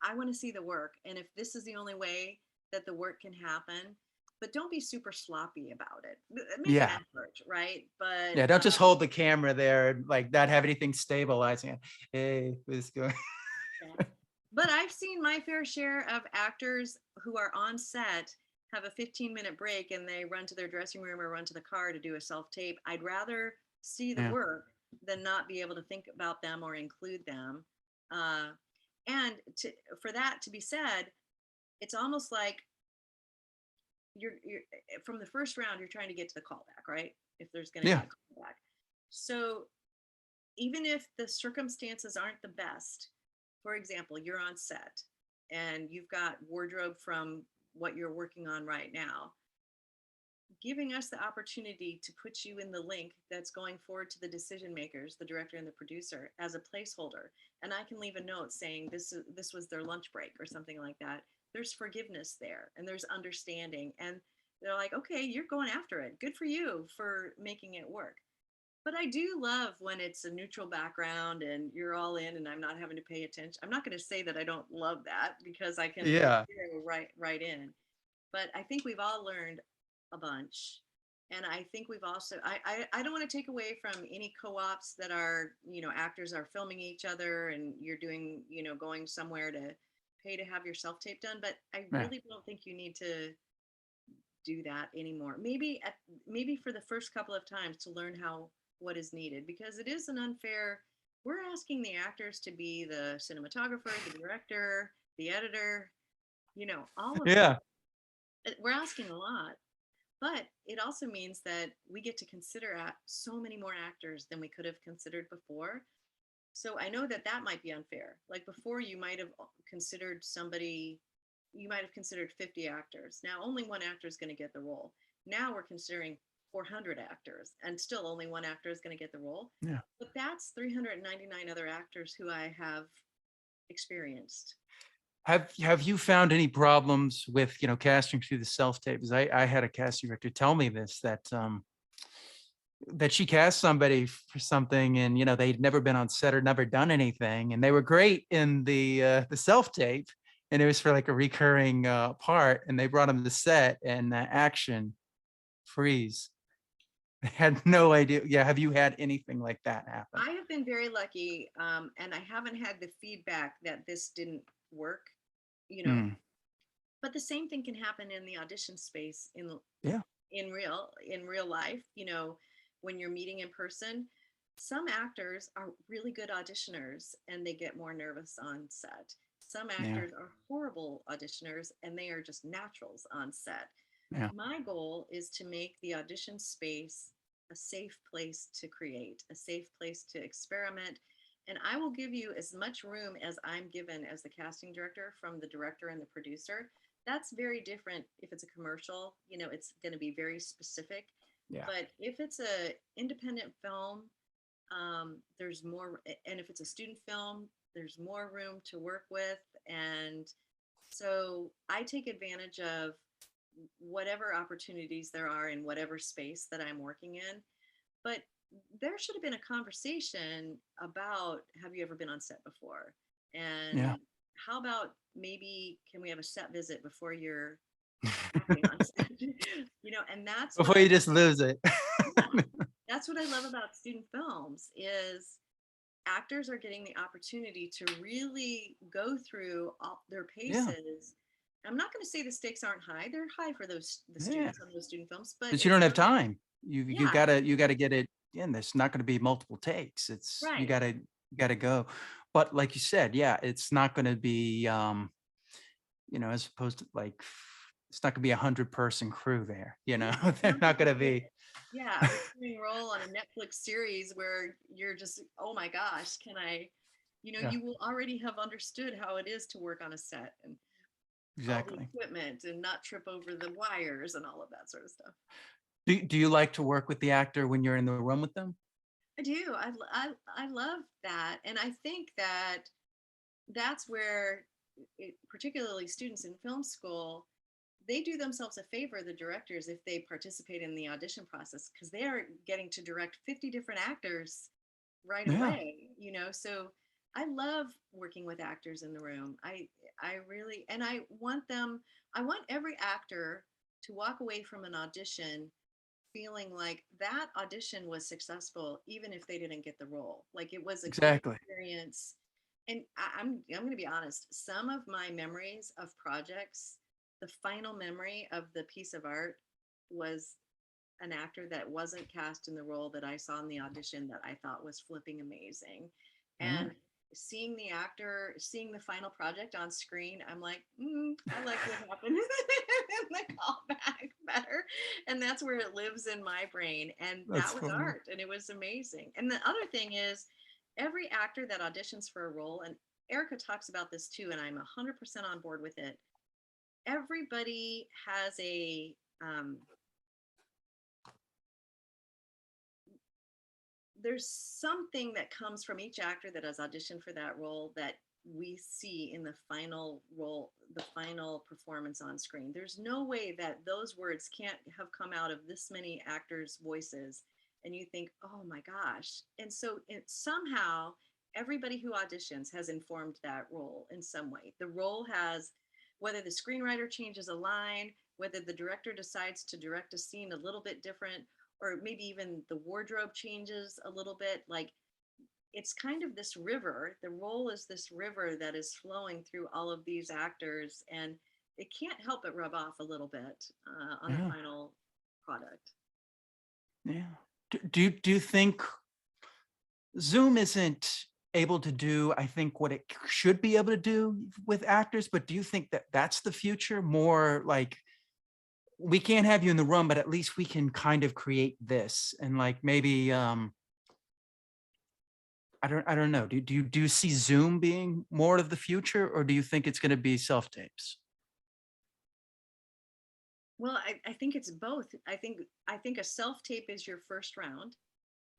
S2: I want to see the work, and if this is the only way that the work can happen, but don't be super sloppy about it. Make an
S1: yeah.
S2: effort, right? But
S1: Yeah, don't just hold the camera there and like not have anything stabilizing it. Hey, what's going?
S2: yeah. But I've seen my fair share of actors who are on set have a 15-minute break and they run to their dressing room or run to the car to do a self tape. I'd rather see the
S1: Yeah,
S2: work than not be able to think about them or include them. Uh, and for that to be said, it's almost like you're from the first round, you're trying to get to the callback, right? If there's going to be
S1: yeah,
S2: a callback. So even if the circumstances aren't the best, for example, you're on set and you've got wardrobe from what you're working on right now, giving us the opportunity to put you in the link that's going forward to the decision makers, the director and the producer, as a placeholder. And I can leave a note saying this was their lunch break or something like that. There's forgiveness there and there's understanding. And they're like, okay, you're going after it. Good for you for making it work. But I do love when it's a neutral background and you're all in and I'm not having to pay attention. I'm not going to say that I don't love that because I can
S1: yeah,
S2: zero right in. But I think we've all learned a bunch. And I think we've also I don't want to take away from any co-ops that are, actors are filming each other and you're doing, going somewhere to pay to have your self tape done. But I
S1: yeah.
S2: really don't think you need to do that anymore. Maybe for the first couple of times to learn how what is needed, because it is an unfair. We're asking the actors to be the cinematographer, the director, the editor, all of that.
S1: Yeah.
S2: We're asking a lot, but it also means that we get to consider so many more actors than we could have considered before. So I know that that might be unfair. Like before, you might have considered somebody, you might have considered 50 actors. Now only one actor is going to get the role. Now we're considering 400 actors, and still only one actor is going to get the role.
S1: Yeah.
S2: But that's 399 other actors who I have experienced.
S1: Have you found any problems with, casting through the self-tapes? I had a casting director tell me this, that she cast somebody for something and, they'd never been on set or never done anything, and they were great in the self-tape, and it was for like a recurring part, and they brought them to set and action, freeze. I had no idea. Yeah, have you had anything like that happen?
S2: I have been very lucky, and I haven't had the feedback that this didn't work, you know.
S1: Mm,
S2: But the same thing can happen in the audition space
S1: yeah,
S2: in real life. When you're meeting in person, some actors are really good auditioners and they get more nervous on set. Some
S1: yeah,
S2: actors are horrible auditioners and they are just naturals on set.
S1: yeah,
S2: My goal is to make the audition space a safe place to create, a safe place to experiment. And I will give you as much room as I'm given as the casting director from the director and the producer. That's very different if it's a commercial, it's going to be very specific.
S1: yeah.
S2: But if it's a independent film, there's more, and if it's a student film, there's more room to work with. And so I take advantage of whatever opportunities there are in whatever space that I'm working in. But there should have been a conversation about, have you ever been on set before?
S1: Yeah.
S2: And how about maybe can we have a set visit before you're acting on set? And that's what
S1: Before
S2: I
S1: you just lose it.
S2: yeah, that's what I love about student films is actors are getting the opportunity to really go through all their
S1: Yeah,
S2: paces. I'm not going to say the stakes aren't high. They're high for the
S1: yeah.
S2: students on those student films, but
S1: But you
S2: it's
S1: don't have
S2: not.
S1: time. You
S2: Yeah,
S1: gotta get it in. There's not gonna be multiple takes. It's
S2: right.
S1: you gotta go. But like you said, yeah, it's not gonna be as opposed to like it's not gonna be 100-person crew there,
S2: Yeah, it's
S1: They're
S2: not
S1: not
S2: going to
S1: gonna
S2: be
S1: be.
S2: a recurring role on a Netflix series where you're just, oh my gosh, can I,
S1: Yeah,
S2: you will already have understood how it is to work on a set and all the
S1: exactly.
S2: equipment and not trip over the wires and all of that sort of stuff.
S1: Do you like to work with the actor when you're in the room with them?
S2: I do. I love that. And I think that that's where, particularly students in film school, they do themselves a favor, the directors, if they participate in the audition process, because they are getting to direct 50 different actors right
S1: Yeah,
S2: away, So I love working with actors in the room. I really, and I want every actor to walk away from an audition feeling like that audition was successful even if they didn't get the role, like it was a good
S1: exactly.
S2: experience. And I'm going to be honest, some of my memories of projects, the final memory of the piece of art was an actor that wasn't cast in the role that I saw in the audition that I thought was flipping amazing.
S1: Yeah,
S2: And seeing the actor, seeing the final project on screen, I'm like, I like what happened in the callback better. And that's where it lives in my brain. And
S1: that's
S2: that was
S1: funny.
S2: art and it was amazing. And the other thing is, every actor that auditions for a role, and Erica talks about this too, and I'm 100% on board with it. Everybody has there's something that comes from each actor that has auditioned for that role that we see in the final role, the final performance on screen. There's no way that those words can't have come out of this many actors' voices and you think, oh my gosh. And so somehow everybody who auditions has informed that role in some way. The role has, whether the screenwriter changes a line, whether the director decides to direct a scene a little bit different, or maybe even the wardrobe changes a little bit, like it's kind of this river. The role is this river that is flowing through all of these actors, and it can't help but rub off a little bit on the
S1: Yeah.
S2: final product.
S1: Yeah. Do you think Zoom isn't able to do, I think, what it should be able to do with actors, but do you think that that's the future? More like we can't have you in the room, but at least we can kind of create this and like maybe I don't know. Do you see Zoom being more of the future, or do you think it's going to be self tapes?
S2: Well, I think it's both. I think a self tape is your first round,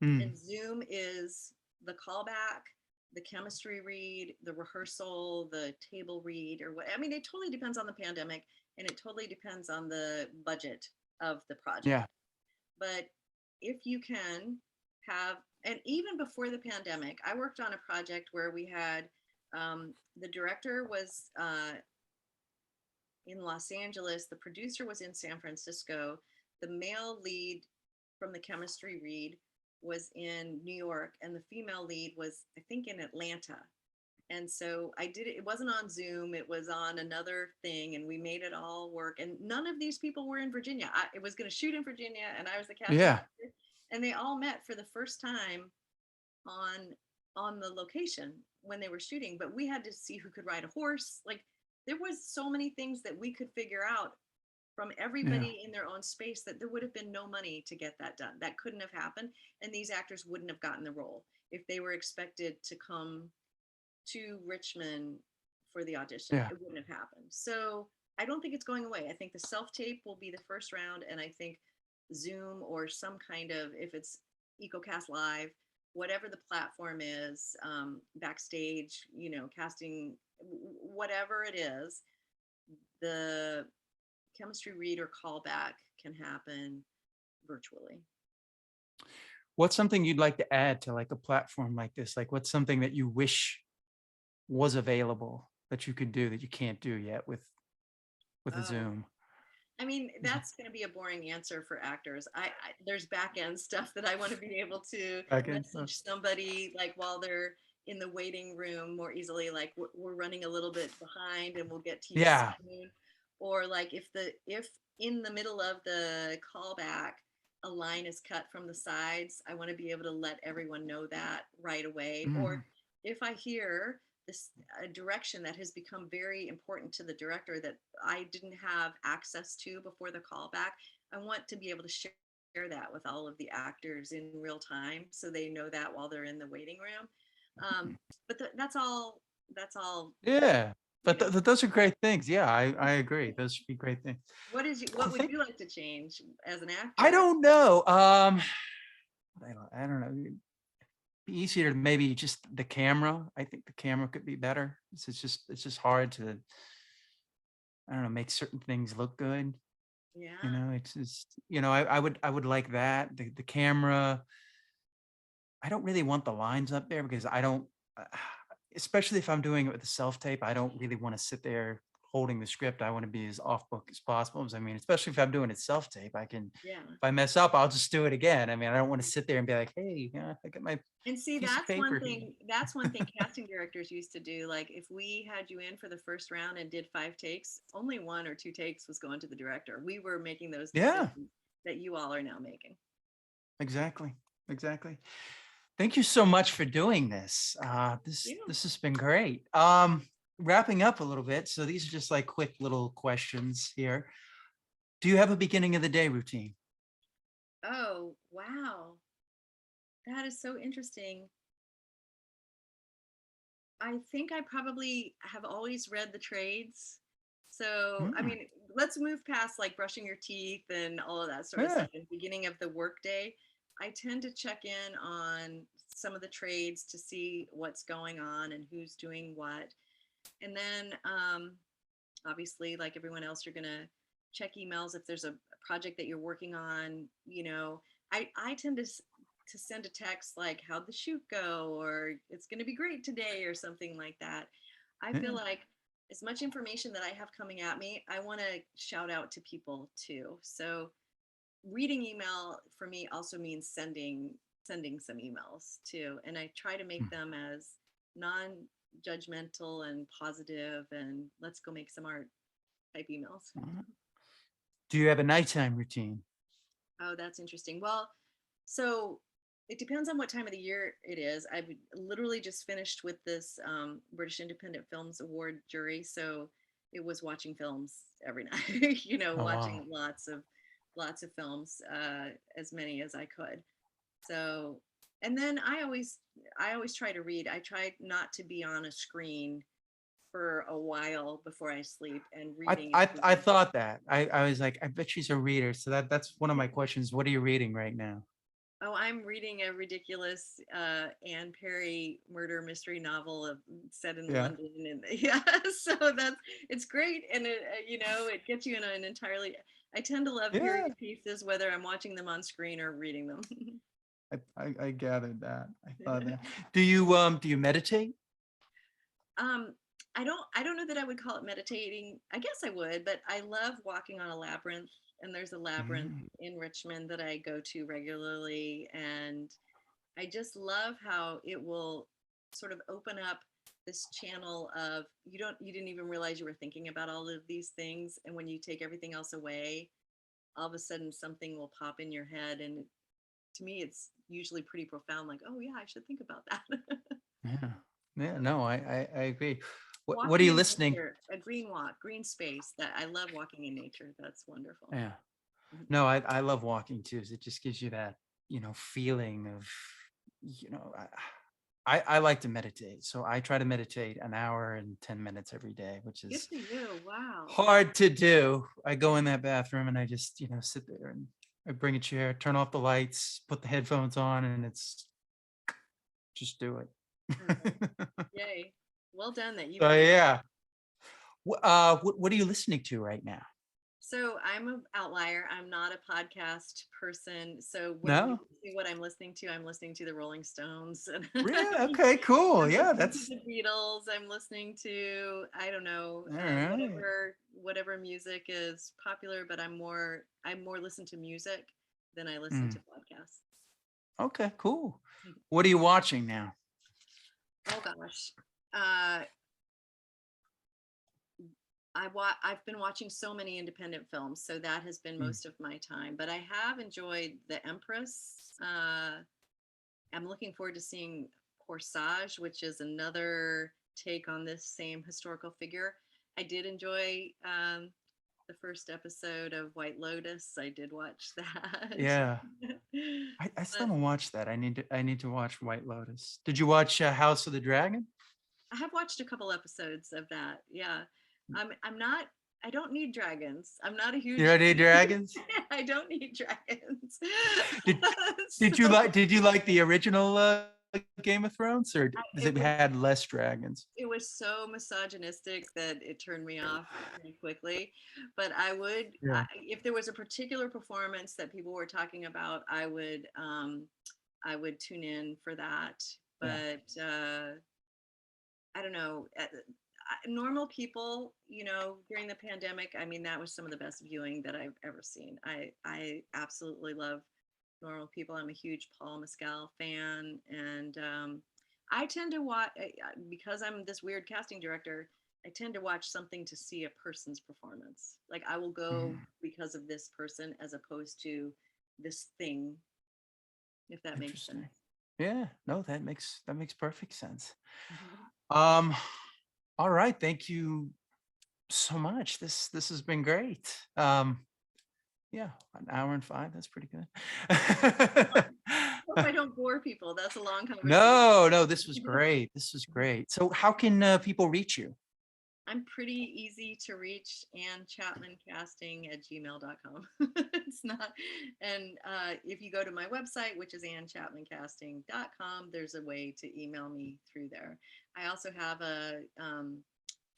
S1: Mm,
S2: and Zoom is the callback, the chemistry read, the rehearsal, the table read, or what. I mean, it totally depends on the pandemic, and it totally depends on the budget of the project.
S1: yeah.
S2: But if you can have, and even before the pandemic, I worked on a project where we had the director was in Los Angeles, the producer was in San Francisco, the male lead from the chemistry read was in New York, and the female lead was, I think, in Atlanta. And so I did it. It wasn't on Zoom. It was on another thing, and we made it all work. And none of these people were in Virginia. It was going to shoot in Virginia, and I was the casting
S1: Yeah.
S2: director. And they all met for the first time on on the location when they were shooting. But we had to see who could ride a horse. Like there was so many things that we could figure out from
S1: Yeah.
S2: everybody in their own space that there would have been no money to get that done. That couldn't have happened, and these actors wouldn't have gotten the role if they were expected to come to Richmond for the audition.
S1: Yeah.
S2: It wouldn't have happened. So I don't think it's going away. I think the self tape will be the first round, and I think Zoom or some kind of, if it's EcoCast Live, whatever the platform is, backstage, casting, whatever it is, the chemistry read or callback can happen virtually.
S1: What's something you'd like to add to like a platform like this? Like what's something that you wish was available that you could do that you can't do yet with a
S2: Oh,
S1: Zoom?
S2: I mean,
S1: Is it
S2: that's going to be a boring answer for actors. There's back end stuff that I want to be able to
S1: back in?
S2: message somebody like while they're in the waiting room more easily. Like we're running a little bit behind, and we'll get to you
S1: Yeah.
S2: soon. Or like if in the middle of the callback a line is cut from the sides, I want to be able to let everyone know that right away. Or
S1: Mhm.
S2: if I hear this a direction that has become very important to the director that I didn't have access to before the callback. I want to be able to share that with all of the actors in real time so they know that while they're in the waiting room. But that's all. That's all.
S1: Yeah.
S2: You
S1: But
S2: know.
S1: those are great things. Yeah, I agree. Those should be great things. I
S2: What would
S1: think
S2: you like to change as an
S1: I
S2: actor?
S1: don't know. I don't know. It'd be easier to maybe just the camera. I think the camera could be better. It's just hard to I don't know, make certain things look good.
S2: Yeah.
S1: It's just, I would like that. The camera, I don't really want the lines up there because I don't, uh, especially if I'm doing it with the self tape, I don't really want to sit there holding the script. I want to be as off book as possible. I mean, especially if I'm doing it self tape,
S2: Yeah.
S1: if I mess up, I'll just do it again. I mean, I don't want to sit there and be like, hey, yeah, I got my
S2: And see,
S1: piece of
S2: that's one
S1: paper here.
S2: thing. That's one thing casting directors used to do. Like, if we had you in for the first round and did 5 takes, only 1 or 2 takes was going to the director. We were making those
S1: Yeah,
S2: decisions that you all are now making.
S1: exactly. Exactly. Thank you so much for doing this. This
S2: You.
S1: this has been great. Wrapping up a little bit. So these are just like quick little questions here. Do you have a beginning of the day routine?
S2: Oh, wow. That is so interesting. I think I probably have always read the trades. So, I
S1: Mm,
S2: mean, let's move past like brushing your teeth and all of that sort of
S1: yeah.
S2: stuff in the beginning of the workday. I tend to check in on some of the trades to see what's going on and who's doing what. And then, obviously, like everyone else, you're going to check emails if there's a project that you're working on. I tend to send a text like, how'd the shoot go? Or it's going to be great today, or something like that. I feel
S1: Yeah.
S2: like as much information that I have coming at me, I want to shout out to people too. So reading email for me also means sending some emails too. And I try to make
S1: Mm.
S2: them as non judgmental and positive and let's go make some art. type emails.
S1: Do you have a nighttime routine?
S2: Oh, that's interesting. Well, so it depends on what time of the year it is. I've literally just finished with this British Independent Films Award jury, so it was watching films every night.
S1: Oh, wow.
S2: Watching lots of films, as many as I could. So, and then I always try to read. I try not to be on a screen for a while before I sleep, and
S1: I
S2: reading is
S1: I I
S2: something.
S1: thought that. I was like, I bet she's a reader. So that's one of my questions. What are you reading right now?
S2: Oh, I'm reading a ridiculous Anne Perry murder mystery novel set in
S1: Yeah.
S2: London, and yeah, so it's great, and it gets you in an entirely. I tend to love
S1: Yeah.
S2: period pieces, whether I'm watching them on screen or reading them.
S1: I gathered that. I thought that. Do you meditate?
S2: Um, I don't know that I would call it meditating. I guess I would, but I love walking on a labyrinth, and there's a labyrinth
S1: Mm,
S2: in Richmond that I go to regularly, and I just love how it will sort of open up this channel of you didn't even realize you were thinking about all of these things, and when you take everything else away, all of a sudden something will pop in your head, and to me it's usually pretty profound, like, oh yeah, I should think about that.
S1: yeah. Yeah.
S2: So
S1: No, I agree. What are
S2: walking
S1: you
S2: in
S1: listening?
S2: nature, a green walk, green space, that I love walking in nature. That's wonderful.
S1: Yeah.
S2: Mhm.
S1: No, I love walking too. It just gives you that, feeling of, I like to meditate. So I try to meditate an hour and 10 minutes every day, which
S2: Good
S1: is
S2: for you. Wow.
S1: hard to do. I go in that bathroom and I just, sit there and I bring a chair, turn off the lights, put the headphones on, and it's just do
S2: Okay.
S1: it.
S2: Yay. Well done that you've
S1: So
S2: done.
S1: yeah. What are you listening to right now?
S2: So I'm an outlier. I'm not a podcast person. So when you
S1: No?
S2: see what I'm listening to the Rolling Stones, and
S1: Really? Okay, cool.
S2: I'm
S1: Yeah,
S2: listening to
S1: that's
S2: the Beatles. I'm listening to, I don't know,
S1: all right.
S2: whatever music is popular. But I more listen to music than I listen to
S1: Mm,
S2: podcasts.
S1: okay, cool. What are you watching now?
S2: Oh gosh. Uh, I've been watching so many independent films, so that has been
S1: Mm,
S2: most of my time. But I have enjoyed The Empress. I'm looking forward to seeing Corsage, which is another take on this same historical figure. I did enjoy the first episode of White Lotus. I did watch that.
S1: yeah. I still
S2: But
S1: haven't watched that. I need to watch White Lotus. Did you watch House of the Dragon?
S2: I have watched a couple episodes of that. Yeah. I'm not I don't need dragons. I'm not a
S1: You
S2: huge
S1: don't need dragons?
S2: I don't need dragons.
S1: Did
S2: So
S1: did you like the original Game of Thrones, or does
S2: it
S1: it
S2: was
S1: had less dragons?
S2: it was so misogynistic that it turned me off pretty quickly. But if there was a particular performance that people were talking about, I would tune in for that.
S1: Yeah.
S2: But I don't know. Normal people, during the pandemic, I mean, that was some of the best viewing that I've ever seen. I absolutely love Normal People. I'm a huge Paul Mescal fan, and I tend to watch, because I'm this weird casting director. I tend to watch something to see a person's performance. Like, I will go
S1: Mm,
S2: because of this person as opposed to this thing, if that makes sense.
S1: interesting. Yeah. No, that makes perfect sense.
S2: Mhm.
S1: Um. All right. Thank you so much. This has been great. Yeah, an hour and five. That's pretty good.
S2: Hope I don't bore people. That's a long conversation.
S1: No, no, this was great. This was great. So, how can people reach you?
S2: I'm pretty easy to reach, and chapmancasting@gmail.com. It's not, and if you go to my website, which is annchapmancasting.com, there's a way to email me through there. I also have a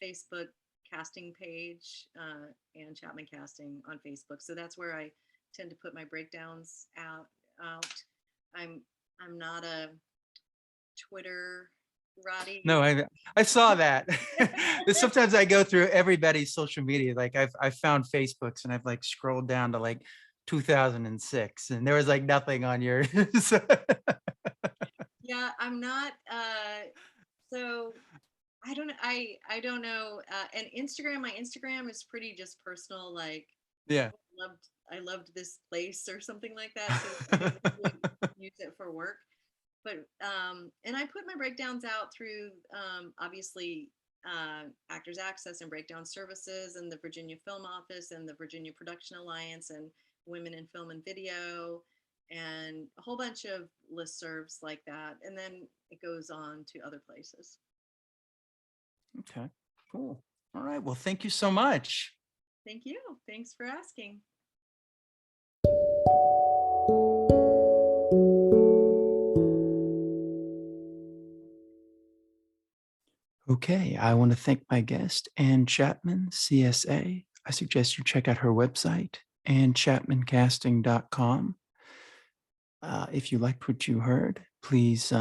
S2: Facebook casting page, Ann Chapman Casting on Facebook. So that's where I tend to put my breakdowns out. I'm I'm not a Twitter
S1: No,
S2: Roddy.
S1: I saw that. Sometimes I go through everybody's social media. Like I've found Facebooks and I've like scrolled down to like 2006 and there was like nothing on yours.
S2: Yeah, I'm not. So I don't know. And Instagram, my Instagram is pretty just personal. Like,
S1: Yeah.
S2: loved I loved this place or something like that. So I don't really use it for work. But and I put my breakdowns out through obviously Actors Access and Breakdown Services and the Virginia Film Office and the Virginia Production Alliance and Women in Film and Video and a whole bunch of listservs like that. And then it goes on to other places.
S1: Okay, cool. All right. Well, thank you so much.
S2: Thank you. Thanks for asking.
S1: Okay, I want to thank my guest, Ann Chapman, CSA. I suggest you check out her website, annchapmancasting.com. If you liked what you heard, please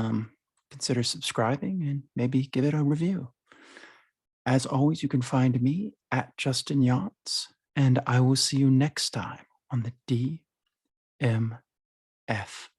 S1: consider subscribing and maybe give it a review. As always, you can find me at Justin Yachts, and I will see you next time on the DMF.